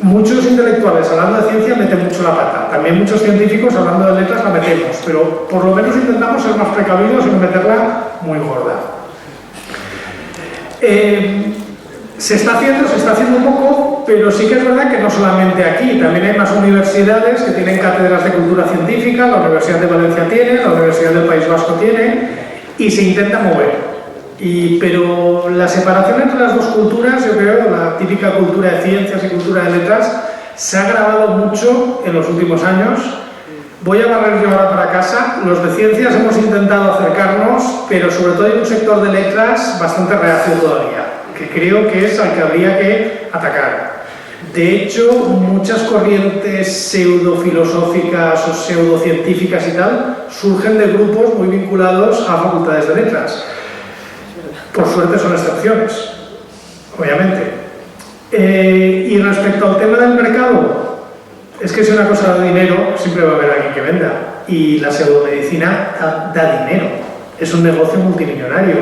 Speaker 3: muchos intelectuales hablando de ciencia meten mucho la pata. También muchos científicos hablando de letras la metemos, pero por lo menos intentamos ser más precavidos y no meterla muy gorda. Se está haciendo poco, pero sí que es verdad que no solamente aquí, también hay más universidades que tienen cátedras de cultura científica, la Universidad de Valencia tiene, la Universidad del País Vasco tiene, y se intenta mover. Pero la separación entre las dos culturas, yo creo, la típica cultura de ciencias y cultura de letras, se ha agravado mucho en los últimos años. Voy a barrer yo ahora para casa. Los de ciencias hemos intentado acercarnos, pero sobre todo hay un sector de letras bastante reacio todavía, que creo que es al que habría que atacar. De hecho, muchas corrientes pseudofilosóficas o pseudocientíficas y tal surgen de grupos muy vinculados a facultades de letras. Por suerte son excepciones, obviamente. Y respecto al tema del mercado, es que si una cosa da dinero, siempre va a haber alguien que venda. Y la pseudomedicina da dinero, es un negocio multimillonario.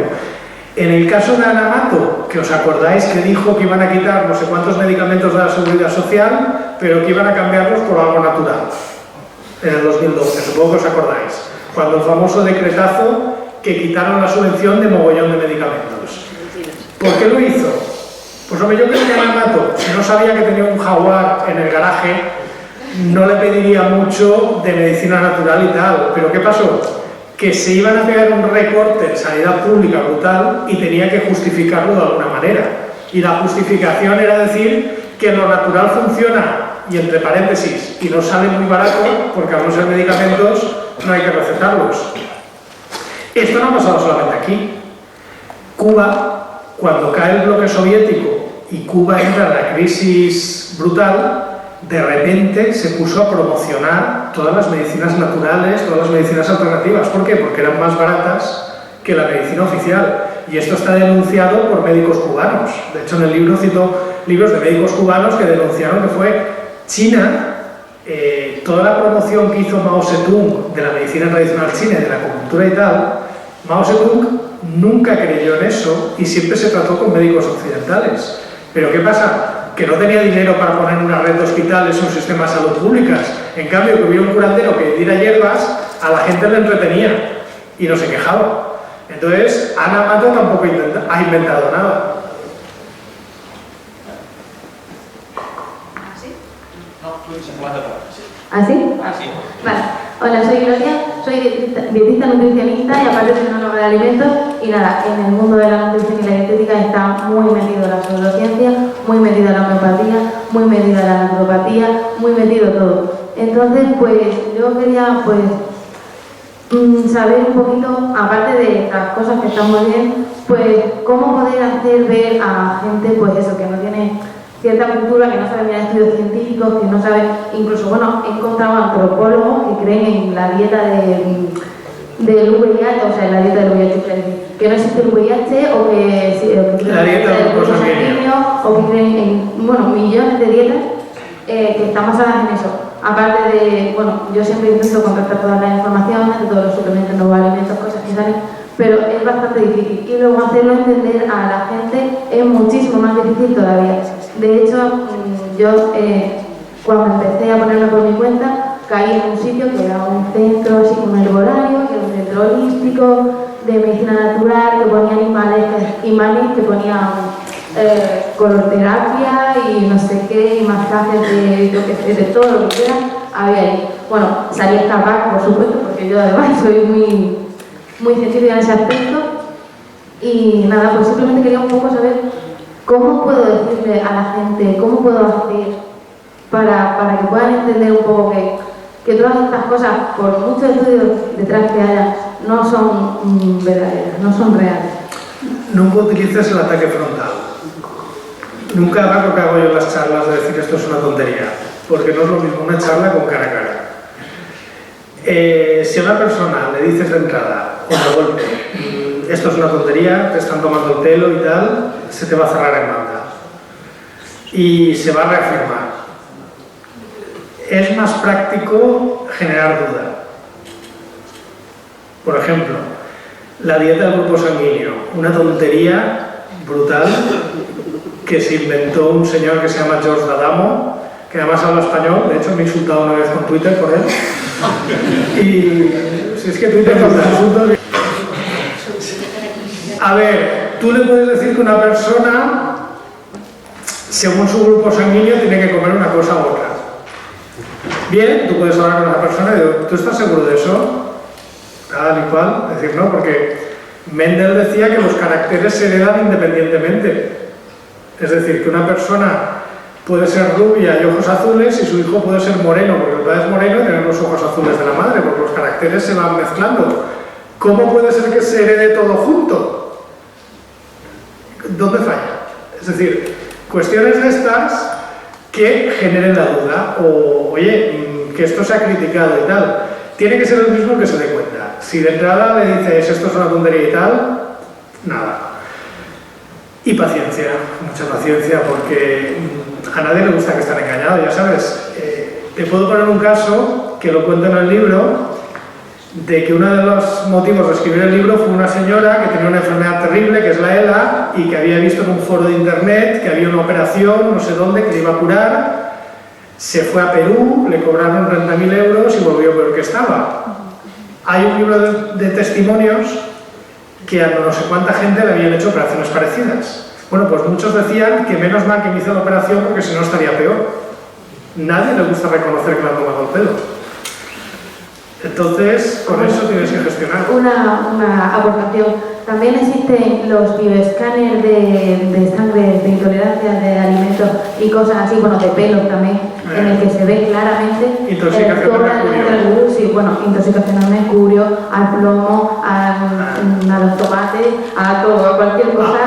Speaker 3: En el caso de Ana Mato, que os acordáis que dijo que iban a quitar no sé cuántos medicamentos de la Seguridad Social, pero que iban a cambiarlos por algo natural, en el 2012, supongo que os acordáis, cuando el famoso decretazo que quitaron la subvención de mogollón de medicamentos. ¿Por qué lo hizo? Pues hombre, yo creo que Ana Mato, si no sabía que tenía un jaguar en el garaje, no le pediría mucho de medicina natural y tal. ¿Pero qué pasó? Que se iban a pegar un recorte en sanidad pública brutal y tenía que justificarlo de alguna manera. Y la justificación era decir que lo natural funciona, y entre paréntesis, y no sale muy barato, porque algunos medicamentos no hay que recetarlos. Esto no ha pasado solamente aquí. Cuba, cuando cae el bloque soviético y Cuba entra en la crisis brutal, de repente se puso a promocionar todas las medicinas naturales, todas las medicinas alternativas. ¿Por qué? Porque eran más baratas que la medicina oficial. Y esto está denunciado por médicos cubanos. De hecho, en el libro cito libros de médicos cubanos que denunciaron que fue China, toda la promoción que hizo Mao Zedong de la medicina tradicional china y de la acupuntura y tal. Mao Zedong nunca creyó en eso y siempre se trató con médicos occidentales. ¿Pero qué pasa? Que no tenía dinero para poner una red de hospitales o un sistema de salud públicas. En cambio, que hubiera un curandero que diera hierbas, a la gente le entretenía y no se quejaba. Entonces, Ana Mato tampoco ha inventado nada.
Speaker 8: ¿Así? Así. Vale. Hola, soy Gloria, soy dietista nutricionista y aparte tecnóloga de alimentos. Y nada, en el mundo de la nutrición y la dietética está muy metido la pseudociencia, muy metida la homeopatía, muy metida la naturopatía, muy metido todo. Entonces, pues yo quería saber un poquito, aparte de las cosas que están muy bien, pues cómo poder hacer ver a gente, pues eso, que no tiene cierta cultura, que no sabe mirar estudios científicos, que no sabe, incluso, bueno, he encontrado antropólogos que creen en la dieta del VIH, o sea, en la dieta del VIH, que no existe el VIH, o que
Speaker 3: la dieta del grupo sanguíneo,
Speaker 8: o que creen en, bueno, millones de dietas que están basadas en eso. Aparte de, bueno, yo siempre intento contrastar todas las informaciones, de todos los suplementos, nuevos alimentos, cosas que salen, pero es bastante difícil. Y luego hacerlo entender a la gente es muchísimo más difícil todavía. De hecho, yo cuando empecé a ponerme por mi cuenta, caí en un sitio que era un centro así como herbolario, que era un centro holístico, de medicina natural, que ponía imanes que ponían coloroterapia y no sé qué, y masajes de todo lo que quiera, había ahí. Bueno, salí escapar, por supuesto, porque yo además soy muy científica en ese aspecto. Y nada, pues simplemente quería un poco saber cómo puedo decirle a la gente, cómo puedo hacer para que puedan entender un poco que todas estas cosas, por muchos estudios detrás que haya, no son verdaderas, no son reales.
Speaker 3: Nunca utilices el ataque frontal. Nunca hagas lo que hago yo en las charlas de decir esto es una tontería, porque no es lo mismo una charla con cara a cara. Si a una persona le dices de entrada, o de golpe, esto es una tontería, te están tomando el pelo y tal, se te va a cerrar en banda y se va a reafirmar. Es más práctico generar duda. Por ejemplo, la dieta del grupo sanguíneo, una tontería brutal que se inventó un señor que se llama George D'Adamo, que además habla español, de hecho me he insultado una vez con Twitter por él. Y si es que Twitter con los insultos... A ver, tú le puedes decir que una persona, según su grupo sanguíneo, tiene que comer una cosa u otra. Bien, tú puedes hablar con una persona y decir, ¿tú estás seguro de eso? Tal y cual. Es decir, no, porque Mendel decía que los caracteres se heredan independientemente. Es decir, que una persona puede ser rubia y ojos azules y su hijo puede ser moreno, porque el padre es moreno y tener los ojos azules de la madre, porque los caracteres se van mezclando. ¿Cómo puede ser que se herede todo junto? ¿Dónde falla? Es decir, cuestiones de estas que generen la duda, o oye, que esto se ha criticado y tal. Tiene que ser el mismo que se dé cuenta. Si de entrada le dices esto es una tontería y tal, nada. Y paciencia, mucha paciencia, porque a nadie le gusta que estén engañados, ya sabes. Te puedo poner un caso, que lo cuento en el libro, de que uno de los motivos de escribir el libro fue una señora que tenía una enfermedad terrible, que es la ELA, y que había visto en un foro de internet que había una operación, no sé dónde, que le iba a curar. Se fue a Perú, le cobraron 30.000 euros y volvió peor que estaba. Hay un libro de testimonios que a no sé cuánta gente le habían hecho operaciones parecidas. Bueno, pues muchos decían que menos mal que me hice la operación porque si no estaría peor. Nadie le gusta reconocer que le han tomado el pelo. Entonces, con eso tienes que gestionar.
Speaker 8: Una aportación. También existen los bioescáneres de sangre, de intolerancia de alimentos y cosas así, bueno, de pelos también, en el que se ve claramente
Speaker 3: intoxicación de mercurio.
Speaker 8: Sí, bueno, intoxicación al mercurio, al plomo, a los tomates, a todo, a cualquier cosa.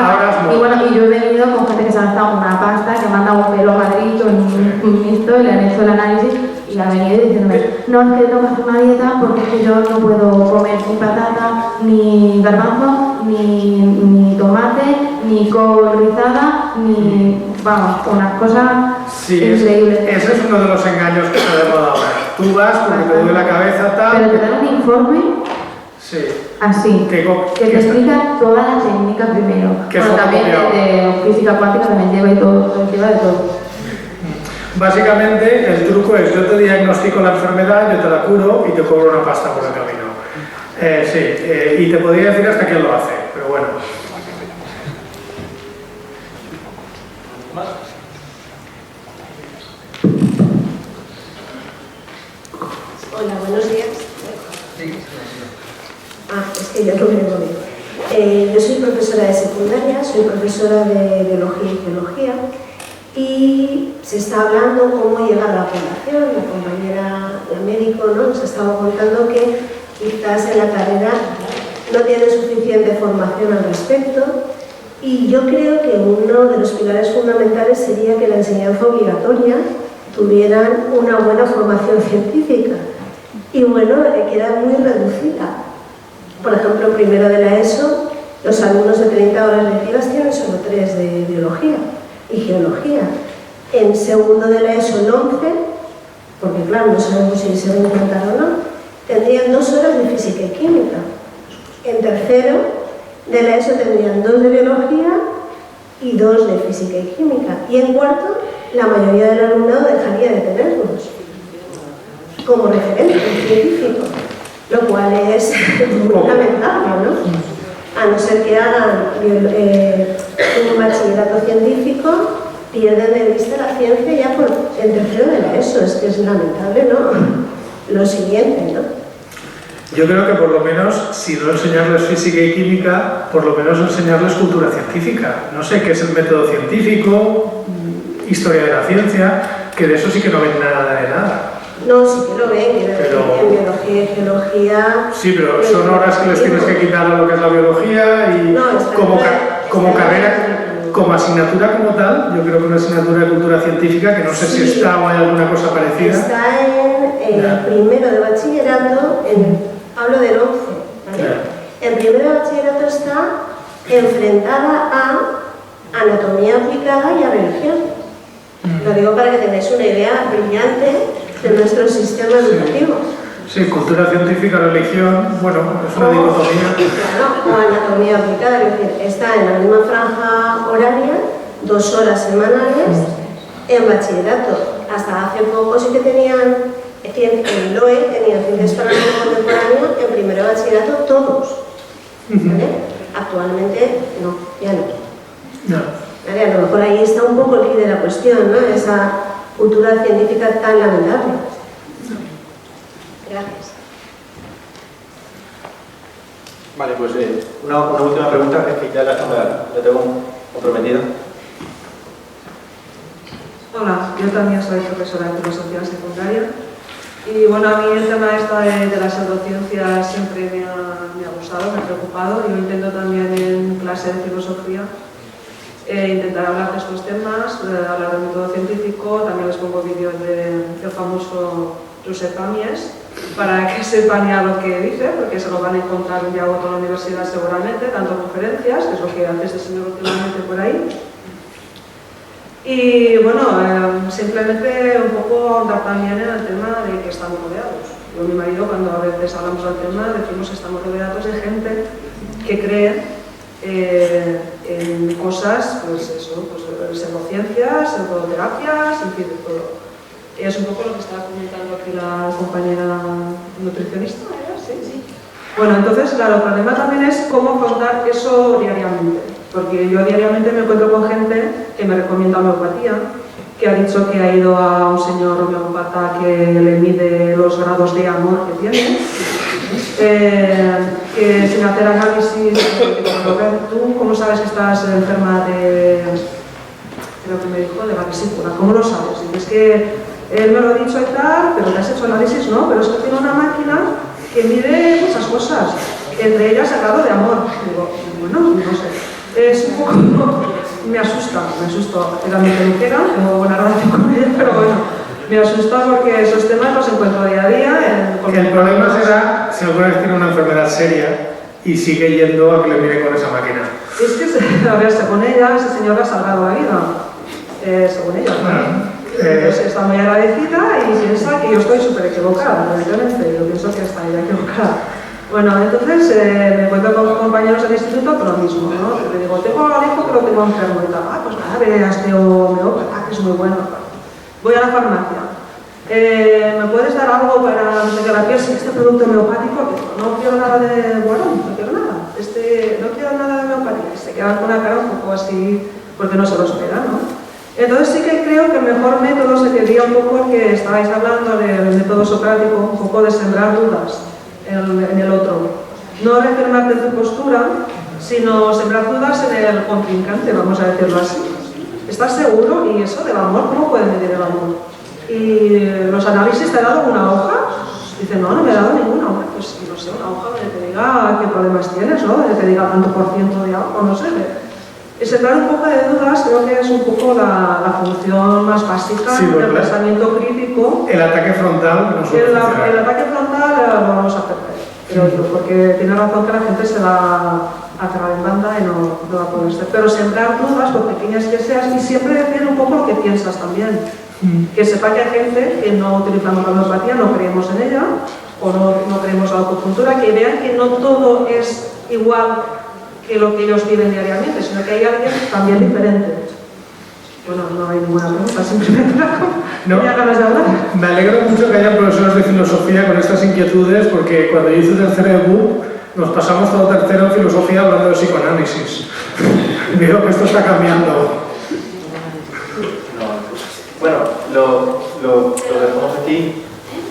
Speaker 8: Y bueno, y yo he venido con gente que se ha gastado una pasta, que manda un pelo a Madrid en un mixto y le han hecho el análisis. Y ha venido diciéndome, no, es que tengo que hacer una dieta porque es que yo no puedo comer ni patata, ni garbanzo, ni tomate, ni col rizada, ni, vamos, unas cosas increíbles.
Speaker 3: Ese es uno de los engaños que está de moda ahora. Tú vas porque te duele la cabeza, tal...
Speaker 8: Pero te dan un informe así, que te explica toda la técnica primero. Bueno, también de física cuántica también lleva y todo, lleva de todo.
Speaker 3: Básicamente, el truco es, yo te diagnostico la enfermedad, yo te la curo y te cobro una pasta por el camino. Y te podría decir hasta quién lo hace, pero bueno.
Speaker 9: Hola, buenos días. Es que yo no me lo veo. Yo soy profesora de secundaria, soy profesora de biología y geología. Y se está hablando cómo llega a la población. La compañera, la médico, ¿no?, nos estaba contando que quizás en la carrera no tiene suficiente formación al respecto, y yo creo que uno de los pilares fundamentales sería que la enseñanza obligatoria tuvieran una buena formación científica, y bueno, queda muy reducida. Por ejemplo, en primero de la ESO, los alumnos de 30 horas lectivas tienen solo 3 de biología y geología. En segundo de la ESO, el 11, porque claro, no sabemos si se va a implantar o no, tendrían 2 horas de física y química. En tercero de la ESO tendrían 2 de biología y 2 de física y química. Y en cuarto, la mayoría del alumnado dejaría de tenerlos como referente científico, lo cual es muy lamentable, ¿no? A no ser que hagan un bachillerato científico, pierden de vista la ciencia ya en tercero de la ESO. Es que es lamentable, ¿no? Lo siguiente, ¿no?
Speaker 3: Yo creo que por lo menos, si no enseñarles física y química, por lo menos enseñarles cultura científica. No sé qué es el método científico, historia de la ciencia, que de eso sí que no ven nada de nada.
Speaker 9: No, sí que lo ven, en biología y geología...
Speaker 3: Sí, pero son horas que les tienes que quitar a lo que es la biología y
Speaker 9: no,
Speaker 3: como carrera, como asignatura como tal, yo creo que una asignatura de cultura científica, que no sé si está o hay alguna cosa parecida.
Speaker 9: Está en primero de bachillerato, hablo del 11, ¿vale? En primero de bachillerato está enfrentada a anatomía aplicada y a religión. Lo digo para que tengáis una idea brillante de nuestro sistema educativo.
Speaker 3: Sí, cultura científica, religión, bueno, es una dicotomía.
Speaker 9: Claro, o anatomía aplicada, es decir, está en la misma franja horaria 2 horas semanales en bachillerato. Hasta hace poco sí que tenían, el LOE tenía Ciencias para el Mundo Contemporáneo en primero de bachillerato todos. ¿Vale? Actualmente no, ya no. Vale, a lo mejor ahí está un poco el quid de la cuestión, ¿no? Esa cultura científica tan lamentable. Gracias.
Speaker 2: Vale, pues una última pregunta, que es que ya la tengo comprometida.
Speaker 10: Hola, yo también soy profesora de filosofía secundaria y bueno, a mí el tema de las pseudociencias siempre me ha gustado, me ha preocupado. Yo intento también en clase de filosofía intentar hablar de estos temas, hablar del método científico. También les pongo vídeos del famoso Josep Pàmies para que sepan ya lo que dice, porque se lo van a encontrar un día u otro en la universidad seguramente, tanto conferencias, que es lo que hace este señor últimamente por ahí. Y bueno, simplemente un poco ahondar también en el tema de que estamos rodeados. Yo y mi marido, cuando a veces hablamos del tema, decimos que estamos rodeados de gente que cree en cosas, pues eso, pues pseudociencias, pseudoterapias, en fin, de todo. Es un poco lo que estaba comentando aquí la compañera nutricionista, ¿era? Sí. Bueno, entonces, claro, el problema también es cómo afrontar eso diariamente. Porque yo diariamente me encuentro con gente que me recomienda homeopatía, que ha dicho que ha ido a un señor homeopata que le mide los grados de amor que tiene, que sin hacer análisis, tú cómo sabes que estás enferma de lo que me dijo, de la vesícula, ¿cómo lo sabes? Y es que él me lo ha dicho y tal, pero te has hecho análisis, no, pero es que tiene una máquina que mide muchas cosas, entre ellas el grado de amor. Y digo, bueno, no sé. Es un poco, me asusta, era mi peluquera, tengo buena relación con ella, pero bueno, me asusta porque esos temas los encuentro día a día.
Speaker 3: El problema será si alguna vez tiene una enfermedad seria y sigue yendo a que le mire con esa máquina.
Speaker 10: Es que, a ver, según ella, ese señor le ha salvado la vida, según ella. Entonces está muy agradecida y piensa que yo estoy súper equivocada, evidentemente, yo pienso que está ella equivocada. Bueno, entonces me encuentro con compañeros del instituto con lo mismo, ¿no? Le digo, tengo al hijo que lo tengo enfermo y tal. Ah, pues nada, ve a este homeópata, que es muy bueno. Voy a la farmacia. ¿Me puedes dar algo para no sé qué la piel? Si este producto homeopático, no quiero nada de guarón, no quiero nada. No quiero nada de homeopatía. Se quedan con una cara un poco así, porque no se lo espera, ¿no? Entonces sí que creo que el mejor método sería un poco el que estabais hablando del método socrático, un poco de sembrar dudas en el otro. No reafirmarte en tu postura, sino sembrar dudas en el contrincante, vamos a decirlo así. ¿Estás seguro? ¿Y eso del amor? ¿Cómo puedes medir el amor? ¿Y los análisis te han dado una hoja? Dice, no me ha dado ninguna hoja. Pues no sé, una hoja donde te diga qué problemas tienes, ¿no? Donde te diga tanto por ciento de algo, no sé. Sembrar un poco de dudas creo que es un poco la función más básica del pensamiento crítico.
Speaker 3: El ataque frontal no suele funcionar.
Speaker 10: El ataque frontal lo vamos a perder, creo yo, porque tiene razón que la gente se va a cerrar en banda y no va a poder ser. Pero sembrar dudas, por pequeñas que seas, y siempre decir un poco lo que piensas también. Que sepa que hay gente que no utilizamos la homeopatía, no creemos en ella, o no creemos en la acupuntura, que vean que no todo es igual que lo que ellos viven diariamente, sino que hay alguien también diferente. Bueno, no hay ninguna pregunta, simplemente tenía ganas de hablar.
Speaker 3: Me alegro mucho que haya profesores de filosofía con estas inquietudes, porque cuando yo hice tercero de BUP, nos pasamos todo tercero en filosofía hablando de psicoanálisis. Veo que esto está cambiando.
Speaker 2: Bueno, lo dejamos aquí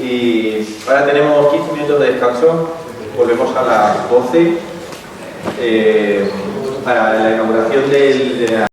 Speaker 2: y ahora tenemos 15 minutos de descanso. Volvemos a las 12 para la inauguración de la